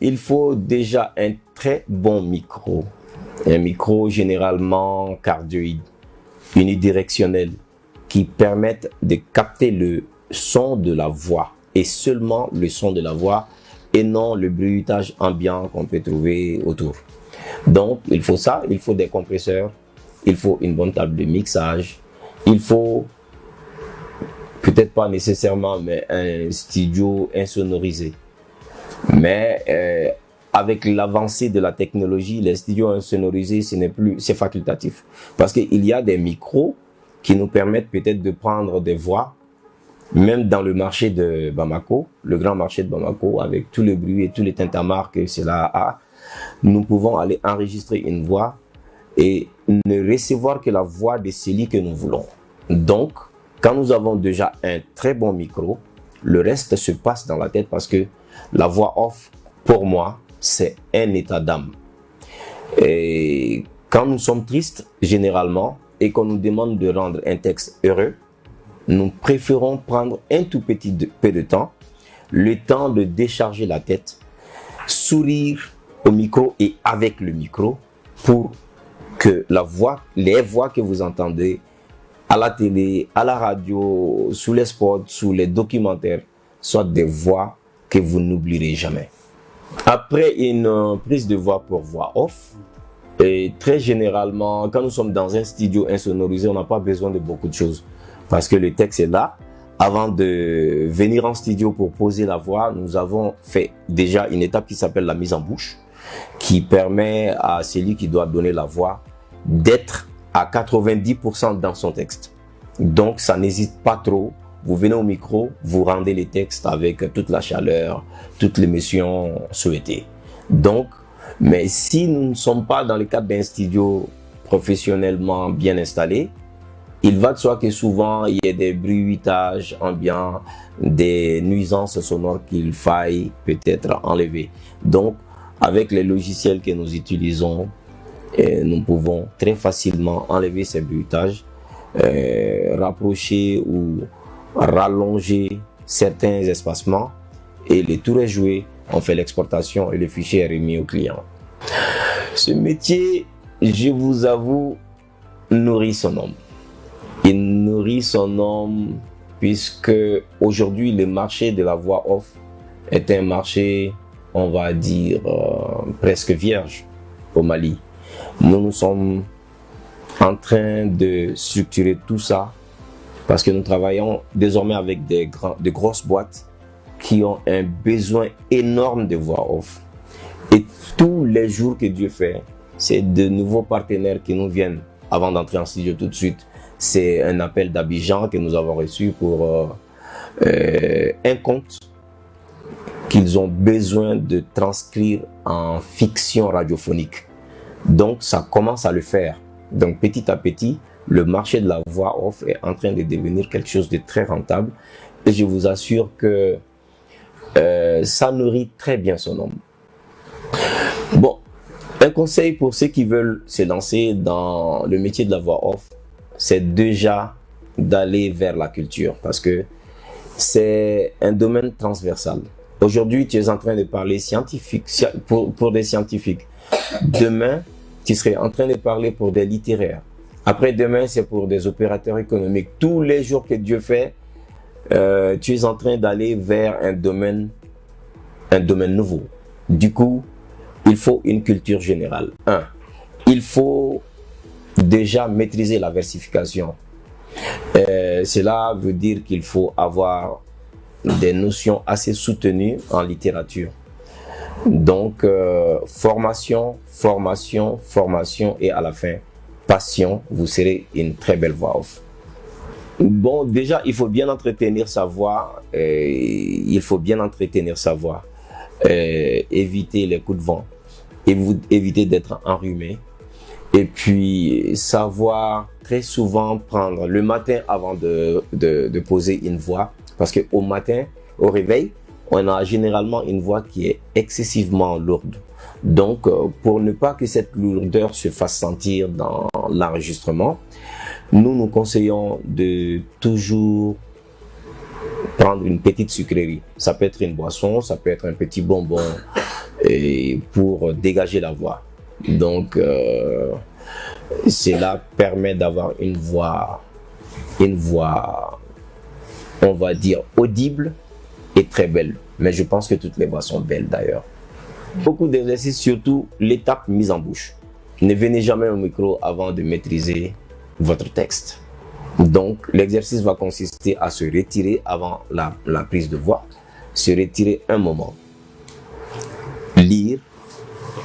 il faut déjà un très bon micro. Un micro généralement cardioïde, unidirectionnel, qui permette de capter le son de la voix et seulement le son de la voix et non le bruitage ambiant qu'on peut trouver autour. Donc il faut ça, il faut des compresseurs, il faut une bonne table de mixage, il faut peut-être pas nécessairement mais un studio insonorisé. Mais avec l'avancée de la technologie, les studios insonorisés, c'est facultatif. Parce qu'il y a des micros qui nous permettent peut-être de prendre des voix, même dans le marché de Bamako, le grand marché de Bamako, avec tout le bruit et tous les tintamarres que cela a, nous pouvons aller enregistrer une voix et ne recevoir que la voix de celui que nous voulons. Donc, quand nous avons déjà un très bon micro, le reste se passe dans la tête parce que la voix off, pour moi, c'est un état d'âme. Et quand nous sommes tristes, généralement, et qu'on nous demande de rendre un texte heureux, nous préférons prendre un tout petit peu de temps, le temps de décharger la tête, sourire au micro et avec le micro pour que les voix que vous entendez à la télé, à la radio, sous les spots, sous les documentaires, soient des voix que vous n'oublierez jamais. Après une prise de voix pour voix off, et très généralement, quand nous sommes dans un studio insonorisé, on n'a pas besoin de beaucoup de choses parce que le texte est là. Avant de venir en studio pour poser la voix, nous avons fait déjà une étape qui s'appelle la mise en bouche, qui permet à celui qui doit donner la voix d'être à 90% dans son texte. Donc, ça n'hésite pas trop. Vous venez au micro, vous rendez les textes avec toute la chaleur, toute l'émotion souhaitée. Donc, mais si nous ne sommes pas dans le cadre d'un studio professionnellement bien installé, il va de soi que souvent il y a des bruitages ambiants, des nuisances sonores qu'il faille peut-être enlever. Donc, avec les logiciels que nous utilisons, nous pouvons très facilement enlever ces bruitages, rapprocher ou rallonger certains espacements et le tour est joué. On fait l'exportation et le fichier est remis au client. Ce métier, je vous avoue, nourrit son homme. Il nourrit son homme puisque aujourd'hui le marché de la voix off est un marché, on va dire, presque vierge au Mali. Nous sommes en train de structurer tout ça parce que nous travaillons désormais avec de grosses boîtes qui ont un besoin énorme de voix off. Et tous les jours que Dieu fait, c'est de nouveaux partenaires qui nous viennent avant d'entrer en studio tout de suite. C'est un appel d'Abidjan que nous avons reçu pour un conte qu'ils ont besoin de transcrire en fiction radiophonique. Donc, ça commence à le faire. Donc, petit à petit, le marché de la voix off est en train de devenir quelque chose de très rentable. Et je vous assure que ça nourrit très bien son homme. Bon, un conseil pour ceux qui veulent se lancer dans le métier de la voix off, c'est déjà d'aller vers la culture parce que c'est un domaine transversal. Aujourd'hui, tu es en train de parler scientifique pour des scientifiques. Demain, tu serais en train de parler pour des littéraires. Après-demain, c'est pour des opérateurs économiques. Tous les jours que Dieu fait, tu es en train d'aller vers un domaine nouveau. Du coup, il faut une culture générale. Il faut déjà maîtriser la versification. Cela veut dire qu'il faut avoir des notions assez soutenues en littérature. Donc, formation et à la fin, passion, vous serez une très belle voix off. Bon, déjà, il faut bien entretenir sa voix. Éviter les coups de vent. Éviter d'être enrhumé. Et puis, savoir très souvent prendre le matin avant de poser une voix. Parce qu'au matin, au réveil, on a généralement une voix qui est excessivement lourde. Donc, pour ne pas que cette lourdeur se fasse sentir dans l'enregistrement, nous conseillons de toujours prendre une petite sucrerie. Ça peut être une boisson, ça peut être un petit bonbon pour dégager la voix. Donc, cela permet d'avoir une voix, on va dire, audible et très belle. Mais je pense que toutes les voix sont belles d'ailleurs. Beaucoup d'exercices, surtout l'étape mise en bouche. Ne venez jamais au micro avant de maîtriser votre texte. Donc, l'exercice va consister à se retirer avant la prise de voix, se retirer un moment, lire,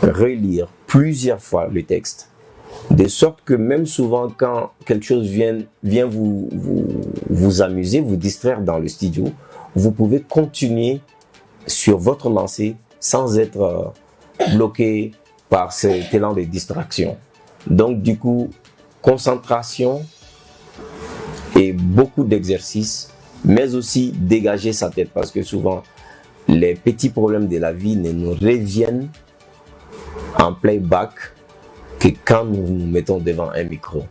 relire plusieurs fois le texte, de sorte que même souvent quand quelque chose vient vous amuser, vous distraire dans le studio, vous pouvez continuer sur votre lancée sans être bloqué par cet élan de distraction. Donc du coup, concentration et beaucoup d'exercices, mais aussi dégager sa tête, parce que souvent les petits problèmes de la vie ne nous reviennent en playback que quand nous nous mettons devant un micro.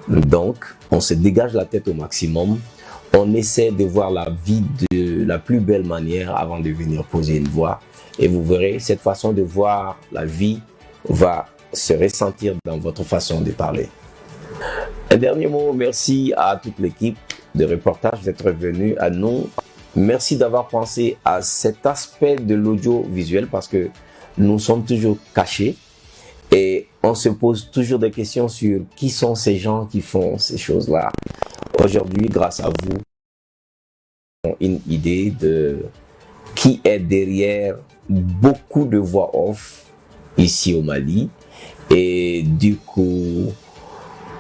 Donc, on se dégage la tête au maximum, on essaie de voir la vie de la plus belle manière avant de venir poser une voix. Et vous verrez, cette façon de voir la vie va se ressentir dans votre façon de parler. Un dernier mot, merci à toute l'équipe de reportage d'être venue à nous. Merci d'avoir pensé à cet aspect de l'audiovisuel parce que nous sommes toujours cachés et on se pose toujours des questions sur qui sont ces gens qui font ces choses-là. Aujourd'hui, grâce à vous, on a une idée de qui est derrière beaucoup de voix off ici au Mali. Et du coup,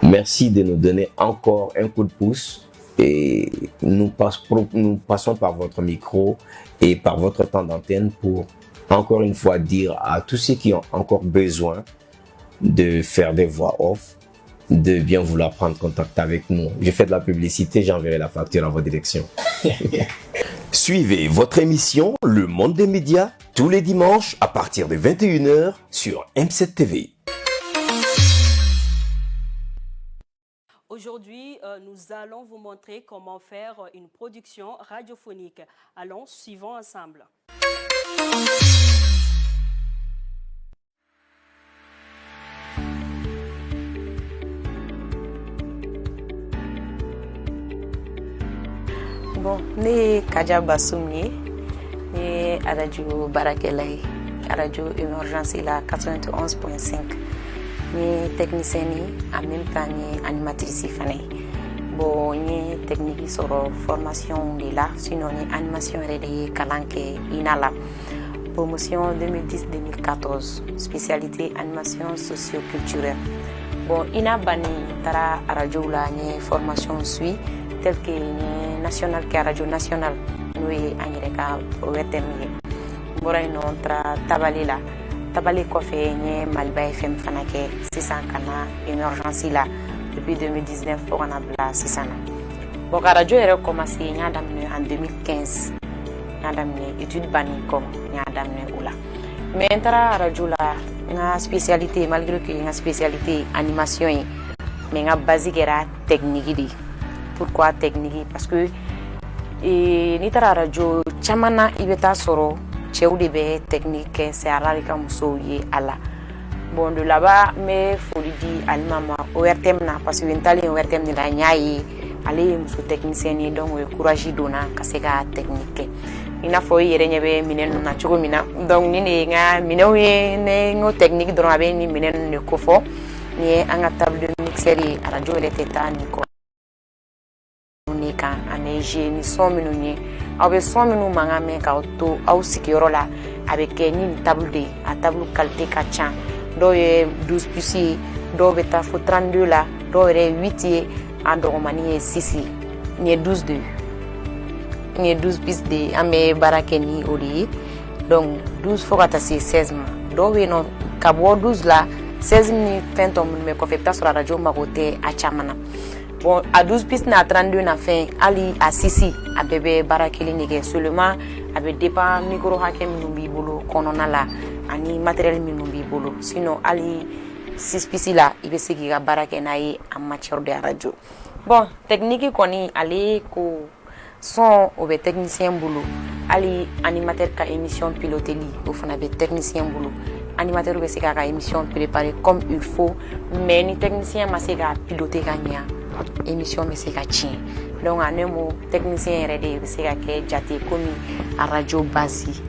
merci de nous donner encore un coup de pouce. Et nous passons par votre micro et par votre temps d'antenne pour encore une fois dire à tous ceux qui ont encore besoin de faire des voix off, de bien vouloir prendre contact avec nous. Je fais de la publicité, j'enverrai la facture à votre direction. Suivez votre émission Le Monde des médias tous les dimanches à partir de 21h sur M7 TV. Aujourd'hui, nous allons vous montrer comment faire une production radiophonique. Allons, suivons ensemble. Bon, ne Kaja Bassoumni, ne Radio Barakelay, Radio Émergence la 91.5. Ni technicien ni en même temps ni animatrice fane. Bon, ni technique sur formation de là, sinon ni animation de kalanke inala. Promotion 2010-2014, spécialité animation socio-culturelle. Bon, ina bani tara radio la ni formation suit tel que ni national que radio national nous anireka ORTM. Bora ino tra tabalila. Tabali Kofé ni Malba FM fanake 600 kana émergence là depuis 2019 pour en abla 600. Bon radio a commencé en 2015. Nyadamne étude baniko nyadamne oula. Mais entra radio là na spécialité malgré que na spécialité animation mais na basique era technique di. Pourquoi technique? Parce que ni tara radio chamana ibeta soro chéou de bé technique c'est à rare comme soye ala bon de là-bas mais faut lui dire almama ORTM na parce que intali ORTM de la nyai aller muso technicien ni donc courage dona kaseka technique ina fo yere nyebe minen na chugo mina donc ni nga minawe ne ngo technique dona be ni minen ne kofo ni anga table de mixerie à radio le tetani ko ni kan aneje ni son minuni avec 100 minutes mangame ka auto au sikiyorola avec une table de à table qualité kacha do 12 puci do beta fo 32 là do 8 en dormani 6 ni 12 de ni 12 bis de ame barakeni ori donc 12 fois kata 16 do we non kabo 12 là 16 ni fentom me ko feta sur la radio magote a chamana. Bon, à 12 pistes, à 32, on a fait Ali à Sisi, à bébé Barakeli Nige. Seulement, avec des pas micro hakem minumbi bolo, qu'on en a là, ani matériel minumbi bolo. Sinon, Ali 6 pistes là, il va se dire Barakenaï en matière de radio. Bon, technique qu'on y allé, ko son au technicien boulot. Ali animateur ka émission piloté au fond avec technicien boulot. Animateur au ka émission préparée comme il faut, mais ni technicien ma se ka piloter gagner. Émission mais c'est gâché donc un mot technicien RD c'est que jate comme à radio basi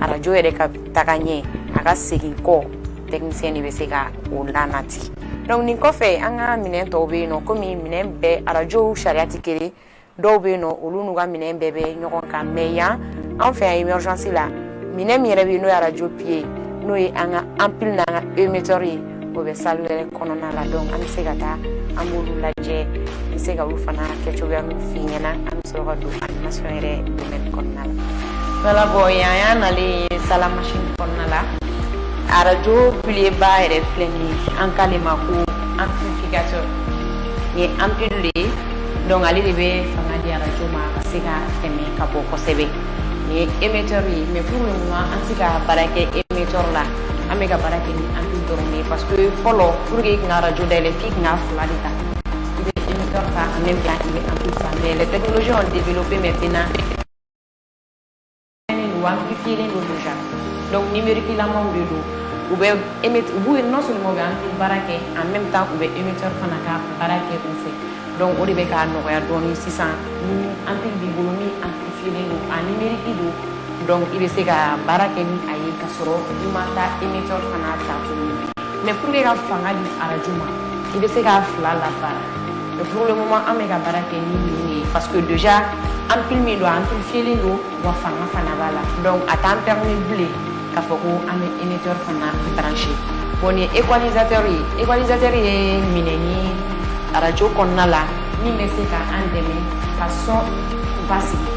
à radio RD ka taganie aka segi ko technicien ni c'est ka o lanati donc nin kɔfɛ an ka minɛn tɔw bɛ yen nɔ komi minɛn bɛɛ arajow sariya tɛ kelen dɔw bɛ yen nɔ olu n'u ka minɛn bɛɛ bɛ ɲɔgɔn kan mais yan an fɛ yan emergence la minɛn min yɛrɛ bɛ yen n'o ye arajo pied n'o ye an ka ampule n'an ka émetteur ye o bɛ salle yɛrɛ kɔnɔna la donc an bɛ se ka taa an b'olu lajɛ n bɛ se ka olu fana kɛcogoya min f'i ɲɛna an bɛ sɔrɔ ka don animation yɛrɛ domaine kɔnɔna la voilà bon yan y'an nalen sala machine kɔnɔna la arajo pilier ba yɛrɛ filɛ nin ye an k'ale ma ko amplificateur ni ampule de ye donc ale de bɛ fanga di arajo ma ka se ka tɛmɛ ka bɔ kosɛbɛ ni émetteur ye mais pour le moment an tɛ ka baara kɛ émetteur la an bɛ ka baara kɛ ni ampule dɔrɔn de parce que fɔlɔ pour que i kana arajo dayɛlɛ f'i kana fila de ta i bɛ émetteur ta en même temps i bɛ ampule ta mais les technologies ont développé maintenant amplifier don déjà donc numérique lamaw de don u bɛ émetteur u b'u non seulement u bɛ ampule baara kɛ en même temps u bɛ émetteur fana ka baara kɛ u fɛ donc o de bɛ k'a nɔgɔya dɔɔni sisan ni ampule b'i bolo min amplifier don a numérique don donc i bɛ se ka baara kɛ ni a ye ka sɔrɔ i ma taa émetteur fana ta tuguni mais pour que ka fanga di arajo ma i bɛ se k'a fila labaara mais pour le moment an bɛ ka baara kɛ ni nin ye parce que déjà ampule min don amplifier don wa fanga fana b'a la donc a t'an permis bilen k'a fɔ ko an bɛ émetteur fana branché bon ni équalisateur ye minɛn ye arajo kɔnɔna la min bɛ se ka an dɛmɛ ka son basigi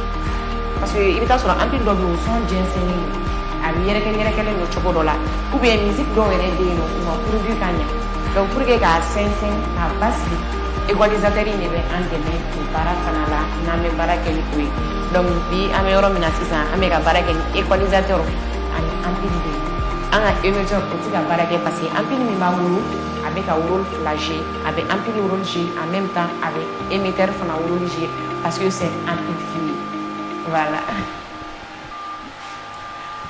parce que i bɛ taa sɔrɔ ampule dɔ bɛ yen o son jɛnsɛnnen don a bɛ yɛrɛkɛlen don cogo dɔ la ou bien musique dɔw yɛrɛ bɛ yen nɔ u ma produit ka ɲɛ donc pour que k'a sɛnsɛn k'a basigi équalisateur in de bɛ an dɛmɛ o baara fana la n'an bɛ baara kɛ ni o ye donc bi an bɛ yɔrɔ min na sisan an bɛ ka baara kɛ ni équalisateur ani ampule de ye an ka émetteur o tɛ ka baara kɛ parce que ampule min b'an bolo a bɛ ka rôle fila jouer a bɛ ampule rôle jouer en même temps a bɛ émetteur fana rôle jouer parce que c'est amplifié voilà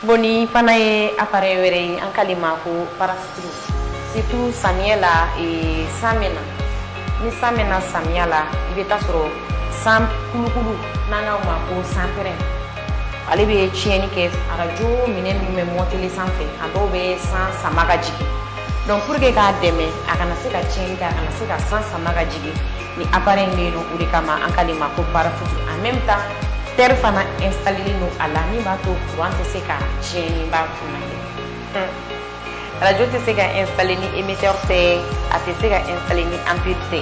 bon ni fana ye appareil wɛrɛ ye an k'ale ma ko parasitilo surtout samiya la san bɛ na ni san bɛ na samiya la i bɛ taa sɔrɔ san kulukulu n'an k'a ma ko san pɛrɛn ale bɛ tiɲɛni kɛ arajo minɛn minnu bɛ mɔtele sanfɛ a dɔw bɛ san sama ka jigin donc pour que k'a dɛmɛ a kana se ka tiɲɛni kɛ a kana se ka san sama ka jigin ni appareil bɛ yen nɔ o de kama an k'ale ma ko parasitilo en même temps terre fana installé don a la min b'a to courant tɛ se ka tiɲɛni ba fana kɛ radio tɛ se ka installer ni émetteur tɛ a tɛ se ka installer ni ampule tɛ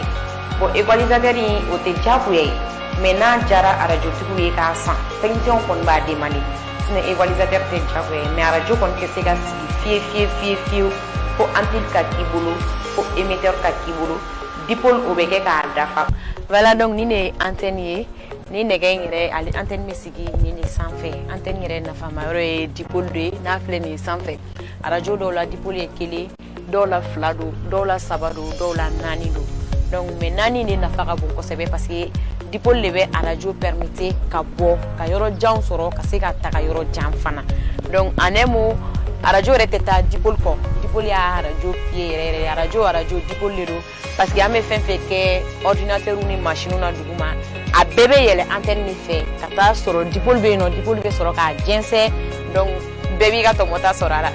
bon équalisateur in o tɛ diyagoya ye mais n'a jara arajotigiw ye k'a san technicien kɔni b'a demander sinon équalisateur tɛ diyagoya ye mais arajo kɔni tɛ se ka sigi fiyewu fo ampule ka k'i bolo fo émetteur ka k'i bolo dipôle o bɛ kɛ k'a dafa voilà donc nin de ye antenne ye ni nɛgɛ in yɛrɛ ale antenne bɛ sigi nin de sanfɛ antenne yɛrɛ nafama yɔrɔ ye dipôle de ye n'a filɛ nin sanfɛ arajo dɔw la dipôle ye kelen dɔw la fila don dɔw la saba don dɔw la naani don donc mais naani de nafa ka bon kosɛbɛ parce que dipôle de bɛ arajo permettre ka bɔ ka yɔrɔ jan sɔrɔ ka se ka taga yɔrɔ jan fana donc en un mot arajo yɛrɛ tɛ taa dipôle kɔ dipôle y'a arajo pied yɛrɛ arajo dipôle de don parce que an bɛ fɛn fɛn kɛ ordinateur ni machine na duguma a bɛɛ bɛ yɛlɛ antenne de fɛ ka taa sɔrɔ dipôle bɛ yen nɔ dipôle bɛ sɔrɔ k'a jɛnsɛn donc bɛɛ b'i ka tɔmɔta sɔrɔ a la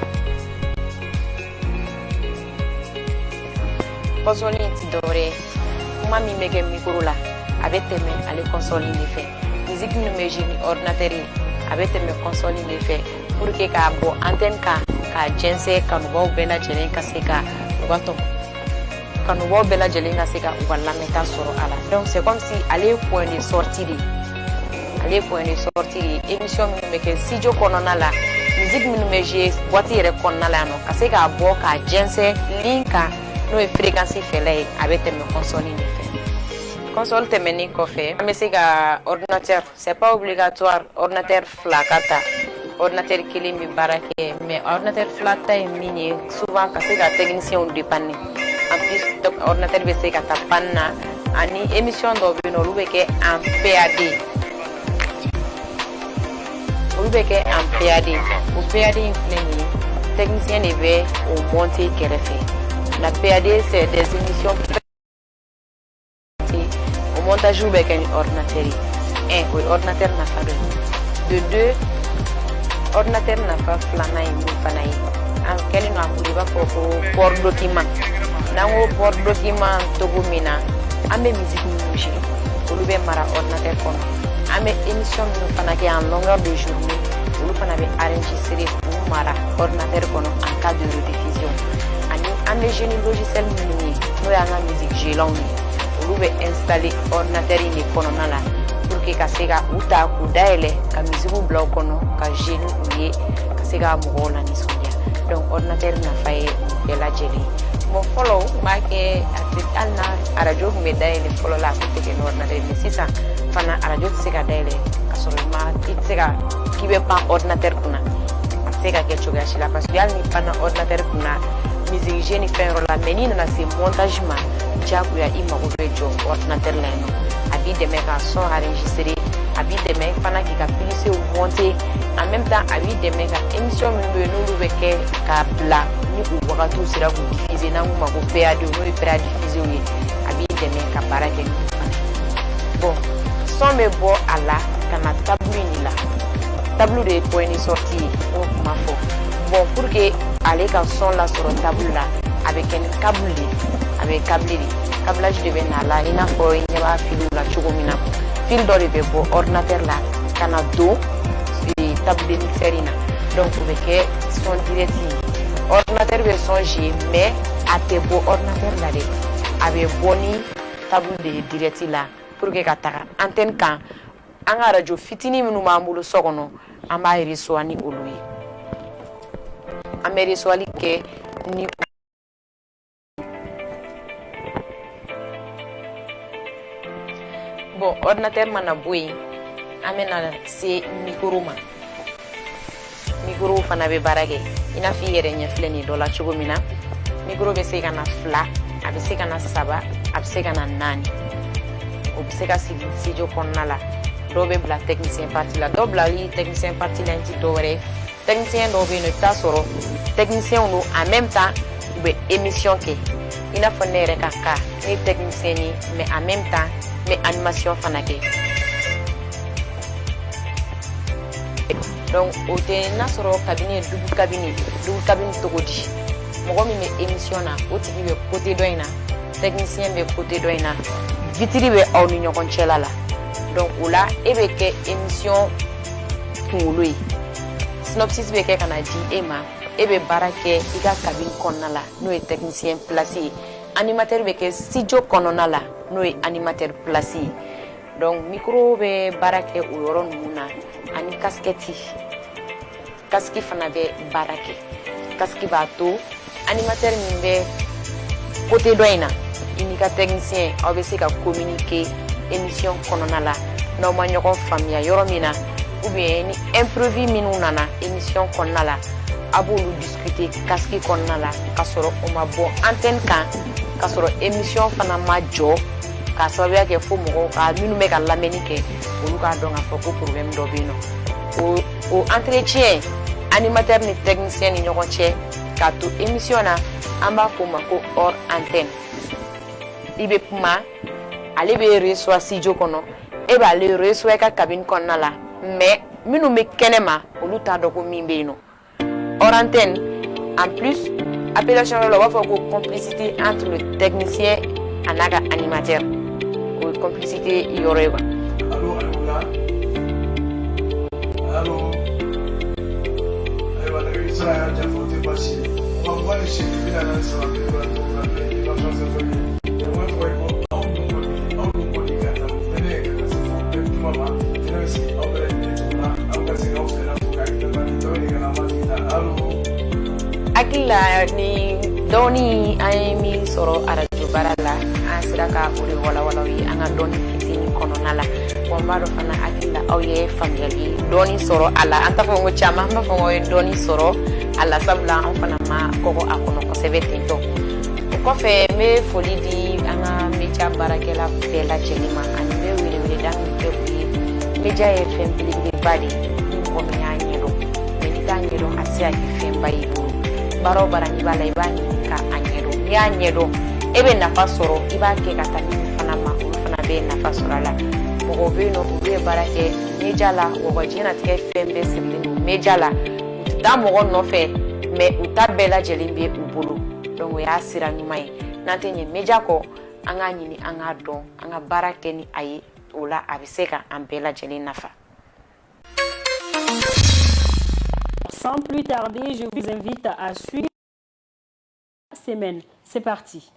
console in ti dɔwɛrɛ ye kuma min bɛ kɛ micro la a bɛ tɛmɛ ale console in de fɛ musique min bɛ jouer ni ordinateur ye a bɛ tɛmɛ console in de fɛ pour que k'a bɔ antenne kan k'a jɛnsɛn kanubaw bɛɛ lajɛlen ka se ka u ka tɔmɔ kanubaw bɛɛ lajɛlen ka se ka u ka lamɛnta sɔrɔ a la donc c'est comme si ale ye point de sortie de ye émission minnu bɛ kɛ studio kɔnɔna la musique minnu bɛ jouer boîte yɛrɛ kɔnɔna la yan nɔ ka se k'a bɔ k'a jɛnsɛn ligne kan n'o ye fréquence fɛla ye a bɛ tɛmɛ console de fɛ console tɛmɛnen kɔfɛ an bɛ se ka ordinateur c'est pas obligatoire ordinateur fila ka ta ordinateur kelen bɛ baara kɛ mais ordinateur fila ta ye min ye souvent ka se ka technicienw dépanner en plus ordinateur bɛ se ka taa panne na ani émission dɔw bɛ yen nɔ olu bɛ kɛ en PAD o PAD in filɛ nin ye technicien de bɛ o monter kɛrɛfɛ la PAD c'est des émissions o montage bɛ kɛ ni ordinateur ye o ye ordinateur nafa dɔ ye de deux ordinateur nafa filanan ye min fana ye an kɛlen don a bolo i b'a fɔ ko port document nango bord document togo mina ambe musique musique olu be mara ordinateur kono ambe émission no fana ke en longueur de journée olu fana be enregistrer pour mara ordinateur kono en cas de rediffusion ani ambe génie logiciel mini no ya nga musique gelon olu be installer ordinateur ni kono nala pour que kasega uta ku daele ka musique bloc kono ka génie uye kasega mo la ni sonia donc ordinateur na faye de la jeli mo follow ma ke alna arajo me daele follow la ko te no ordinateur ni sisa fana arajo sega daele kasoro maitsega kibe pa ordinateur kuna sega ke choga shila parce que alni pana ordinateur kuna musique génie fait la menina na se montage ma jabu ya ima ko bejo ordinateur leno abi de mec en son enregistré abi de mec fana ki ka plissé ou monter en même temps abi de mec émission me no lu beke ka bla ni ko wakatu sira ko diffuser na nguma ko pa de no pa diffuser oui abi de mec ka barake bon son me bo ala kana tableau ni la tableau de point ni sorti o ma fo bon pour que aller quand son là sur tableau là avec un câblage de benala ina fo nyaba filu la chugomina fil do de bo ordinateur là kana do sur table de mixerina donc avec son direct ordinateur version G mais à te bo ordinateur là de avec boni table de direct là pour que kataka antenne kan anga radio fitini minu mambulo sokono amba iriso ani olui ameriso ali ke ni bon ordinateur mana boy amena c'est micro fana be barage ina fi yere nya fleni do la chugomina micro be se kana fla abe se kana saba abe se kana nani obseka si jo konnala dobe bla technicien parti la dobla li technicien parti la nti dore technicien dobe no tasoro technicien no en même temps be émission ke ina fonere kaka ni technicien ni mais en même temps mais animation fanake donc au te nasoro cabinet double cabinet togodi mo mi me émission na o ti be côté doina technicien be côté doina vitri be on union konchela la donc oula ebe ke émission ngului synopsis be ke kana di ema ebe barake iga cabine konnala no e technicien placé animateur be ke studio konnala no e animateur placé donc micro be barake uyoron muna ani casquette fana be barake casquette bato animateur mimbe côté doina inika technicien obese ka communiquer émission kononala no manyoko famia yoromina ou bien ni imprévu minunana émission kononala abolu discuter casquette kononala kasoro o mabo antenne kan kasoro émission fana majo ka sabia ke fo mo ka minu me ka lamenike olu ka donga fo ko problème do bino o entretien animateur ni technicien ni nyokoche ka to émission na amba ko mako hors antenne ibe puma ale be reçoit studio kono e ba le reçoit ka cabine konala mais minu me kenema olu ta do ko mimbe no hors antenne en plus appellation la wa fo ko complicité entre le technicien anaga animateur ou complicité yoreba allo aywa da isa ya jafo te bashi wa wani shi bila nan sa ba to ka ne ba so se fe e wa to ko au ko ni ka ta ne ka se fo pe mama ne si au bele ne to na au ka se au se na ko ka ta ba to ni ka na ma ta allo akila ni doni ay mi soro arajo barala asiraka uri wala wi anga doni fitini kono nala wa maro fana akila au ye family doni soro ala anta fo ngo chama ma fo ngo doni soro ala sabla on fana ma koko akono ko sevetinto ko fe me folidi anga mecha barakela bela chelima ani be wili dan be meja e fem bili badi ko mi anyero me dangero asia ki fem bayi baro barani bala ibani ka anyero ya anyero ebe na fasoro ibake kata fana ma fana be na fasora la mo beno ube barake mejala wo jina tke fembe siblinu mejala utamo no fe me utabela jelimbe ubulu donc ya sira nyumai n'antenne média ko anga ñini anga don anga barake ni ayi ola abiseka ambela jeli nafa. Sans plus tarder, je vous invite à suivre la semaine. C'est parti.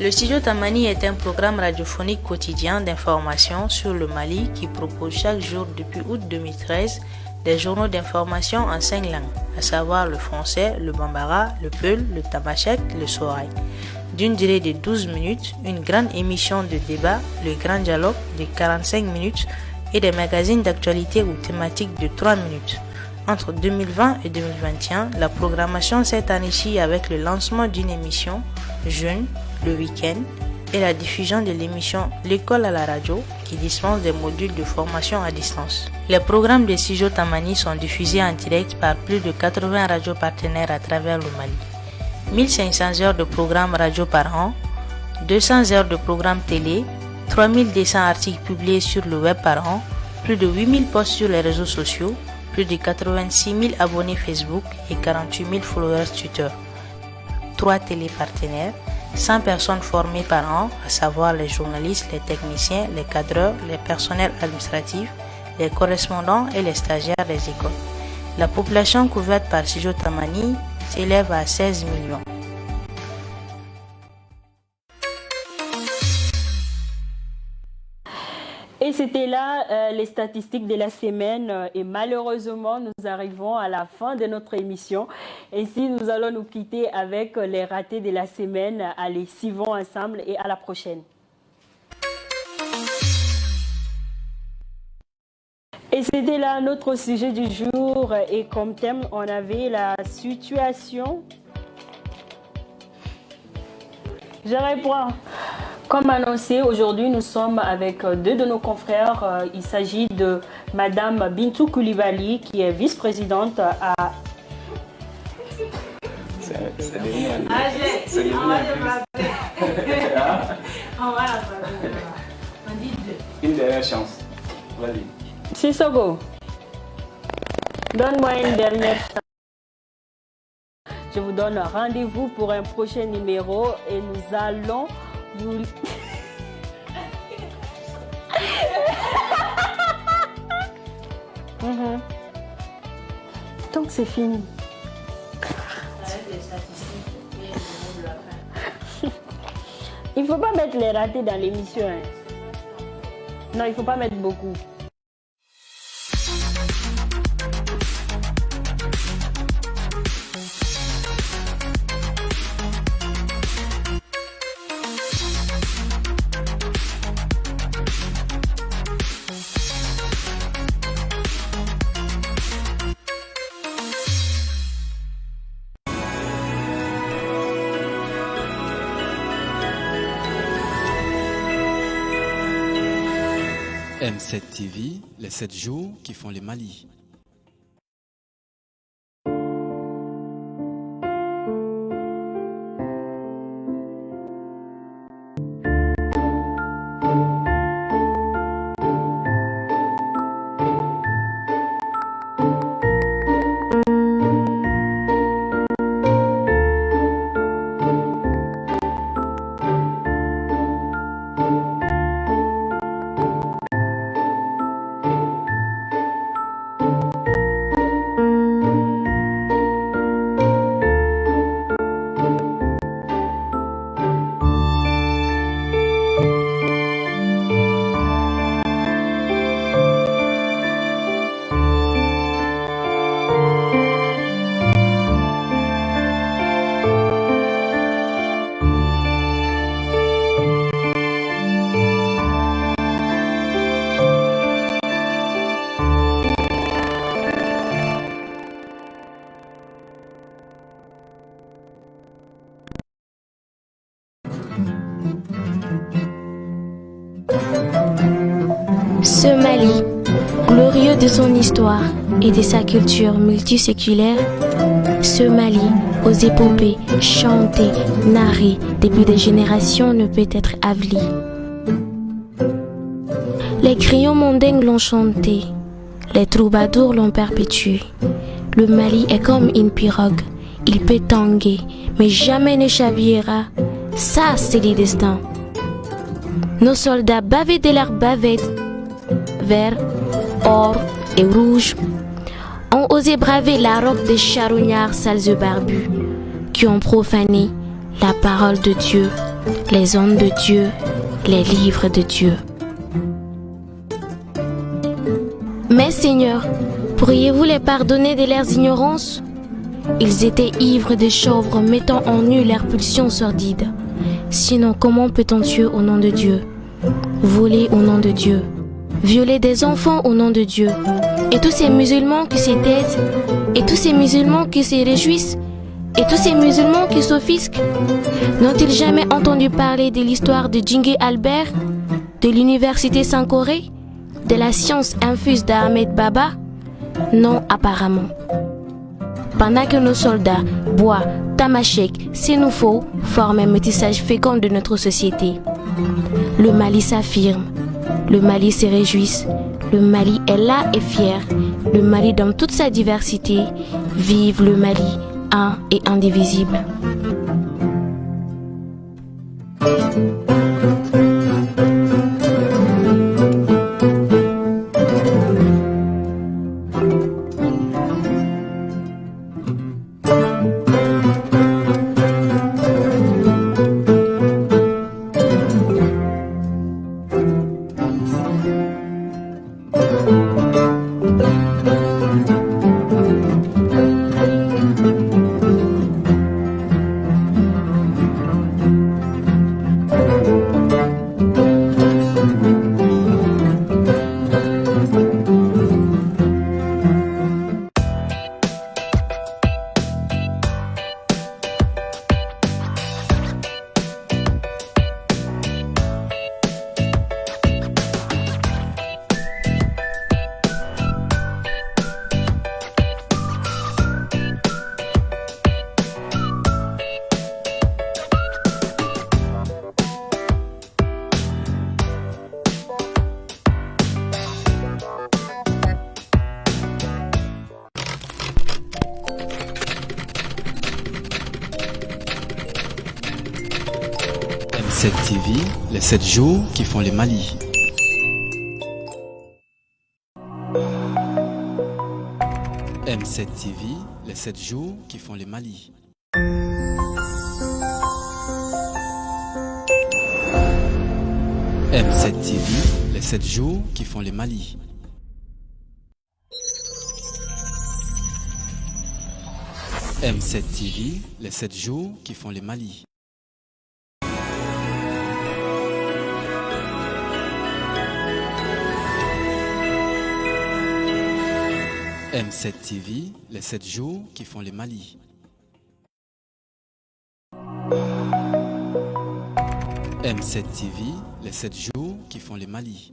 Le Studio Tamani est un programme radiophonique quotidien d'information sur le Mali qui propose chaque jour depuis août 2013 des journaux d'information en 5 langues, à savoir le français, le bambara, le peul, le tamashek, le soraï. D'une durée de 12 minutes, une grande émission de débat, le grand dialogue de 45 minutes et des magazines d'actualité ou thématiques de 3 minutes. Entre 2020 et 2021, la programmation s'est enrichie avec le lancement d'une émission jeune le week-end et la diffusion de l'émission L'école à la radio qui dispense des modules de formation à distance. Les programmes de Studio Tamani sont diffusés en direct par plus de 80 radios partenaires à travers le Mali. 1500 heures de programmes radio par an, 200 heures de programmes télé, 3200 articles publiés sur le web par an, plus de 8000 posts sur les réseaux sociaux, plus de 86 000 abonnés Facebook et 48 000 followers Twitter. 3 télépartenaires, 100 personnes formées par an, à savoir les journalistes, les techniciens, les cadreurs, les personnels administratifs, les correspondants et les stagiaires des écoles. La population couverte par Studio Tamani s'élève à 16 millions. Et c'était là les statistiques de la semaine et malheureusement nous arrivons à la fin de notre émission. Ainsi nous allons nous quitter avec les ratés de la semaine. Allez, suivons ensemble et à la prochaine. Et c'était là notre sujet du jour et comme thème on avait la situation. Je reprends. Comme annoncé, aujourd'hui, nous sommes avec deux de nos confrères. Il s'agit de Madame Bintou Koulibaly, qui est vice-présidente à... Une dernière chance. Vas-y. Sissoko, donne-moi une dernière chance. Je vous donne rendez-vous pour un prochain numéro et nous allons vous... Donc c'est fini. Il ne faut pas mettre les ratés dans l'émission. Hein. Non, il ne faut pas mettre beaucoup. M7 TV, les 7 jours qui font le Mali. Ce Mali, glorieux de son histoire et de sa culture multiséculaire, ce Mali, aux épopées chantées, narrées depuis des générations ne peut être avali. Les crayons mondains l'ont chanté, les troubadours l'ont perpétué. Le Mali est comme une pirogue. Il peut tanguer, mais jamais ne chavirera. Ça, c'est le destin. Nos soldats bavés de leurs bavettes, vert, or et rouge, ont osé braver la robe des charognards sales barbus qui ont profané la parole de Dieu, les hommes de Dieu, les livres de Dieu. Mais Seigneur, pourriez-vous les pardonner de leurs ignorances? Ils étaient ivres de chanvre, mettant en nu leurs pulsions sordides. Sinon, comment peut-on tuer au nom de Dieu, voler au nom de Dieu, violer des enfants au nom de Dieu? Et tous ces musulmans qui se taisent, et tous ces musulmans qui se réjouissent, et tous ces musulmans qui s'offusquent, n'ont-ils jamais entendu parler de l'histoire de Djingé Albert, de l'université Sankoré, de la science infuse d'Ahmed Baba? Non, apparemment. Pendant que nos soldats, bois, tamashek, sénoufo forment un métissage fécond de notre société, le Mali s'affirme, le Mali se réjouit, le Mali est là et fier, le Mali dans toute sa diversité, vive le Mali, un et indivisible. M7 TV, les 7 jours qui font le Mali. M7 TV, les 7 jours qui font le Mali. M7 TV, les 7 jours qui font le Mali. M7 TV, les 7 jours qui font le Mali. M7 TV, les 7 jours qui font le Mali. M7 TV, les 7 jours qui font le Mali.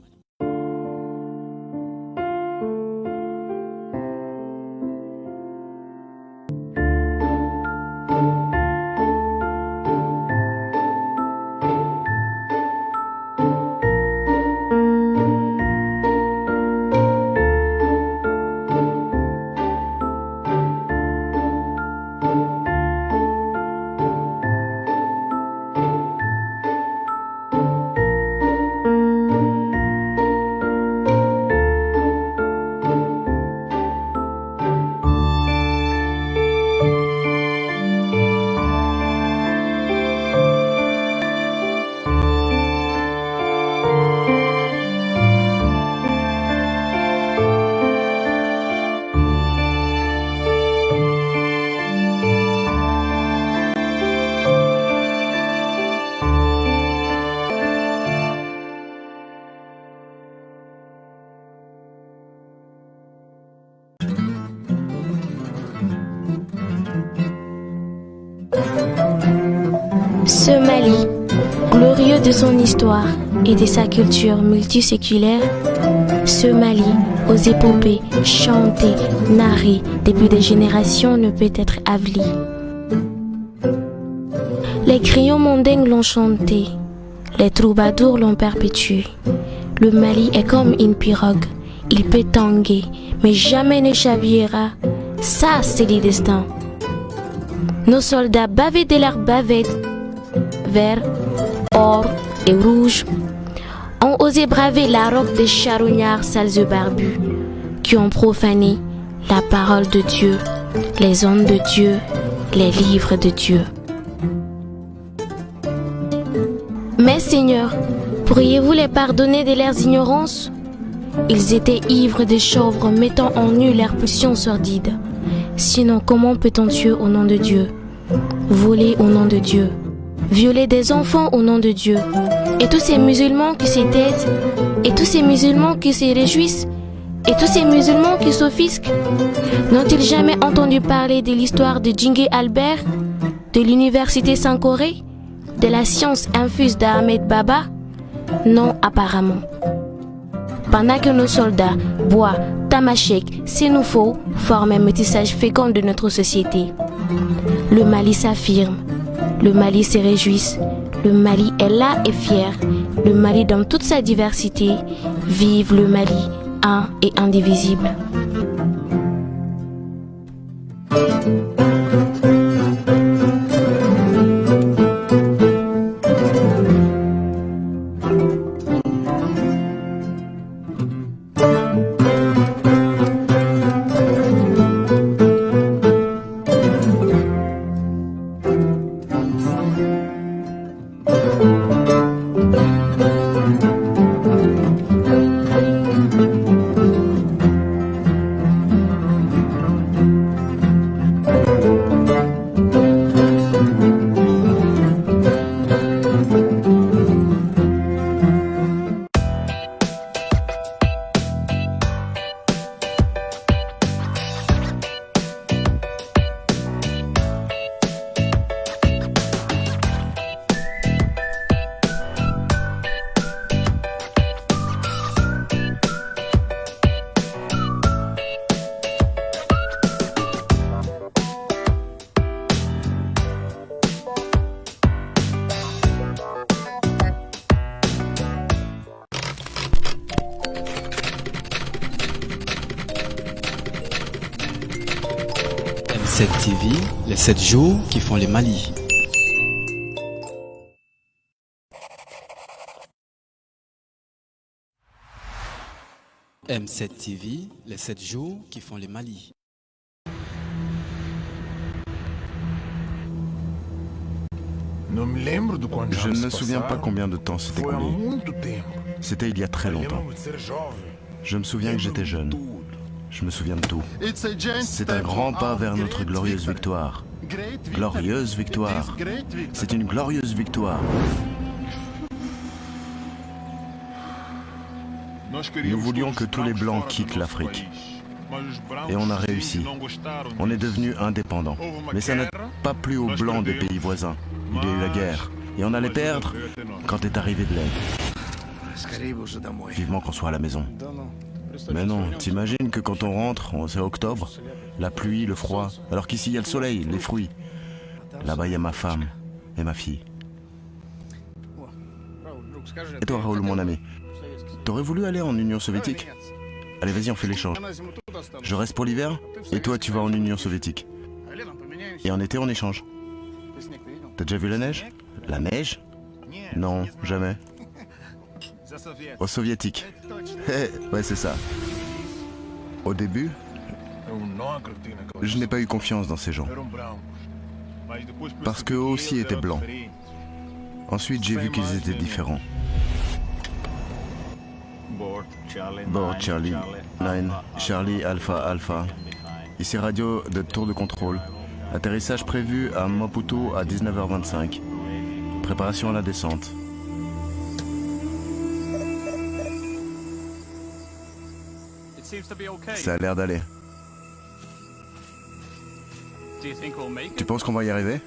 Ce Mali, glorieux de son histoire et de sa culture multiséculaire, ce Mali, aux épopées chantées, narrées depuis des générations, ne peut être avali. Les crayons mondains l'ont chanté, les troubadours l'ont perpétué. Le Mali est comme une pirogue, il peut tanguer, mais jamais ne chavirera. Ça, c'est le destin. Nos soldats bavés de leurs bavettes, vert, or et rouge, ont osé braver la robe des charognards sales et barbus qui ont profané la parole de Dieu, les hommes de Dieu, les livres de Dieu. Mais Seigneur, pourriez-vous les pardonner de leurs ignorances? Ils étaient ivres de chanvre, mettant en nu leurs pulsions sordides. Sinon, comment peut-on tuer au nom de Dieu, voler au nom de Dieu, violer des enfants au nom de Dieu? Et tous ces musulmans qui se taisent, et tous ces musulmans qui se réjouissent, et tous ces musulmans qui s'offusquent, n'ont-ils jamais entendu parler de l'histoire de Djingé Albert, de l'université Sankoré, de la science infuse d'Ahmed Baba? Non, apparemment. Pendant que nos soldats, bois, tamashek, sénoufo forment un métissage fécond de notre société. Le Mali s'affirme, le Mali se réjouit, le Mali est là et fier, le Mali dans toute sa diversité. Vive le Mali, un et indivisible. M7 TV, les 7 jours qui font les Mali. M7 TV, les 7 jours qui font les Mali. Je ne me souviens pas combien de temps s'est écoulé. C'était il y a très longtemps. Je me souviens que j'étais jeune. Je me souviens de tout. C'est un grand pas vers notre glorieuse victoire. Glorieuse victoire. C'est une glorieuse victoire. Nous voulions que tous les Blancs quittent l'Afrique. Et on a réussi. On est devenu indépendants. Mais ça n'a pas plu aux Blancs des pays voisins. Il y a eu la guerre. Et on allait perdre quand est arrivé de l'aide. Vivement qu'on soit à la maison. Mais non, t'imagines que quand on rentre, c'est octobre, la pluie, le froid, alors qu'ici il y a le soleil, les fruits. Là-bas il y a ma femme et ma fille. Et toi Raoul, mon ami, t'aurais voulu aller en Union soviétique? Allez, vas-y, on fait l'échange. Je reste pour l'hiver, et toi tu vas en Union soviétique. Et en été on échange. T'as déjà vu la neige? La neige? Non, jamais. Aux soviétiques. Ouais, c'est ça. Au début, je n'ai pas eu confiance dans ces gens. Parce qu'eux aussi étaient blancs. Ensuite, j'ai vu qu'ils étaient différents. Bord Charlie 9, Charlie Alpha Alpha. Ici radio de tour de contrôle. Atterrissage prévu à Maputo à 19h25. Préparation à la descente. Ça a l'air d'aller. Tu penses qu'on va y arriver?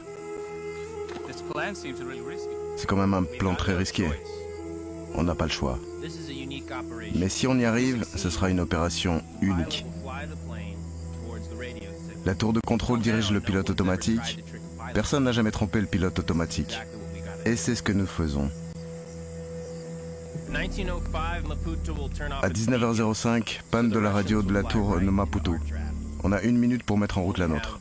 C'est quand même un plan très risqué. On n'a pas le choix. Mais si on y arrive, ce sera une opération unique. La tour de contrôle dirige le pilote automatique. Personne n'a jamais trompé le pilote automatique. Et c'est ce que nous faisons. À 19h05, panne de la radio de la tour de Maputo. On a 1 minute pour mettre en route la nôtre.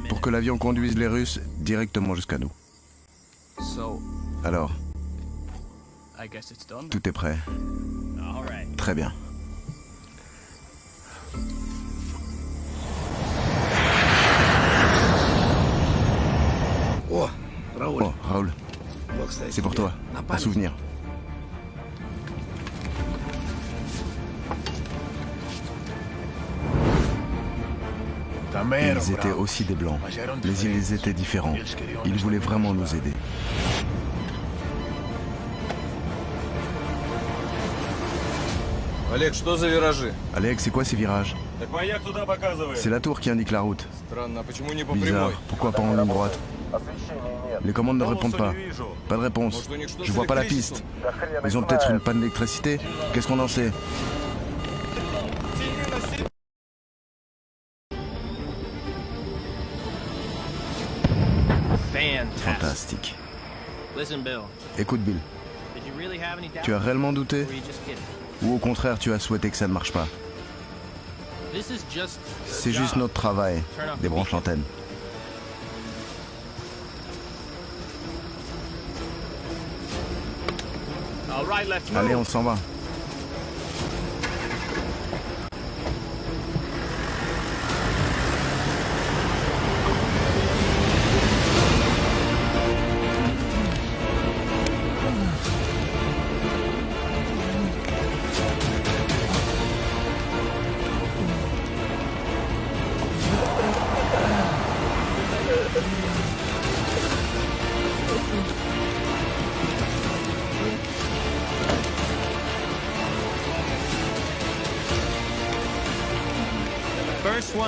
Pour que l'avion conduise les Russes directement jusqu'à nous. Alors, tout est prêt. Très bien. Oh, Raoul. C'est pour toi, un souvenir. Ils étaient aussi des blancs, mais ils étaient différents. Ils voulaient vraiment nous aider. Alex, c'est quoi ces virages? C'est la tour qui indique la route. Bizarre, pourquoi pas en ligne droite? Les commandes ne répondent pas. Pas de réponse. Je vois pas la piste. Ils ont peut-être une panne d'électricité? Qu'est-ce qu'on en sait? Fantastique. Écoute Bill, tu as réellement douté? Ou au contraire tu as souhaité que ça ne marche pas? C'est juste notre travail. Débranche l'antenne. Allez, on s'en va.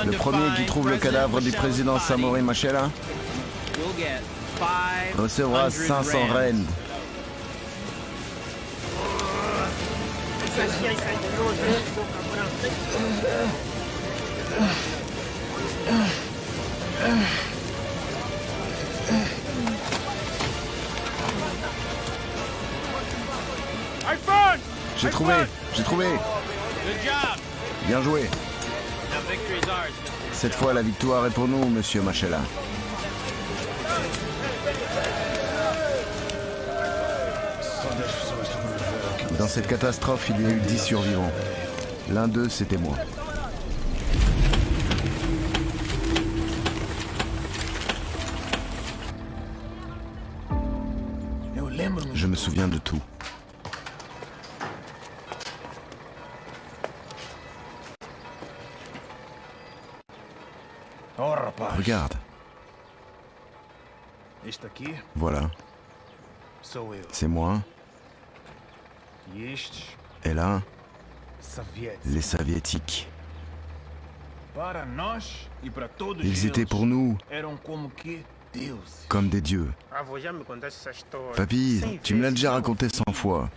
Le premier qui trouve le cadavre du président Samori Machel recevra 500 rennes. J'ai trouvé. Bien joué. Cette fois, la victoire est pour nous, monsieur Machela. Dans cette catastrophe, il y a eu 10 survivants. L'un d'eux, c'était moi. Je me souviens de tout. Regarde. Voilà. C'est moi. Et là, les soviétiques. Ils étaient pour nous comme des dieux. Papy, tu me l'as déjà raconté 100 fois.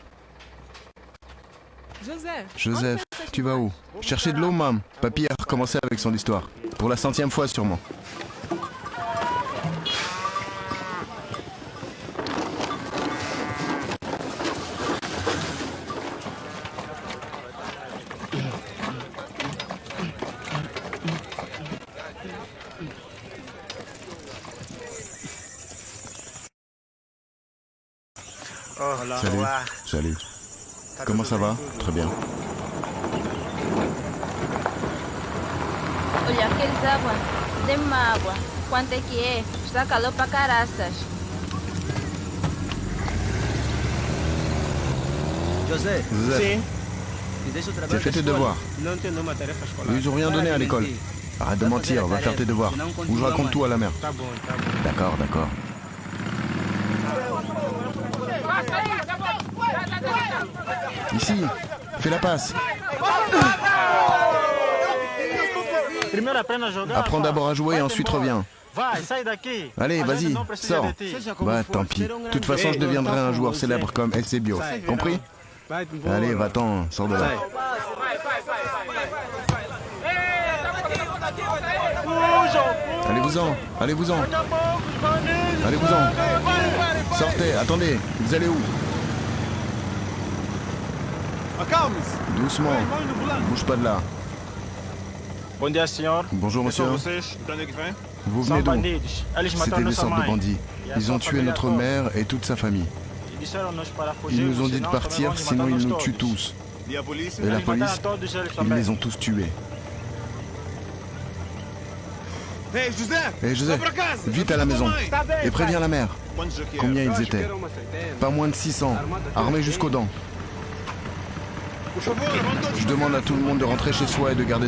Joseph, tu vas où? Chercher de l'eau, mam. Papy a recommencé avec son histoire. Pour la 100e fois, sûrement. Salut. Comment ça va? Très bien. Olha aqueles água. Dê-me água. Quanto é que é? Está calor pra caraças. Joseph, tu as fait tes devoirs. Ils ont rien donné à l'école. Arrête de mentir, va faire tes devoirs. Ou je raconte tout à la mère. D'accord. Ici, fais la passe. Apprends d'abord à jouer et ensuite reviens. Allez, vas-y, sors. Bah, tant pis. De toute façon, je deviendrai un joueur célèbre comme Eusebio. Compris? Allez, va-t'en, sors de là. Allez-vous-en. Sortez, attendez, vous allez où? Doucement, bouge pas de là. Bonjour monsieur. Vous venez d'où? C'était des sortes de bandits. Ils ont tué notre maire et toute sa famille. Ils nous ont dit de partir, sinon ils nous tuent tous. Et la police, ils les ont tous tués. Hé Joseph, vite à la maison et préviens la mère. Combien ils étaient? Pas moins de 600, armés jusqu'aux dents. Je demande à tout le monde de rentrer chez soi et de garder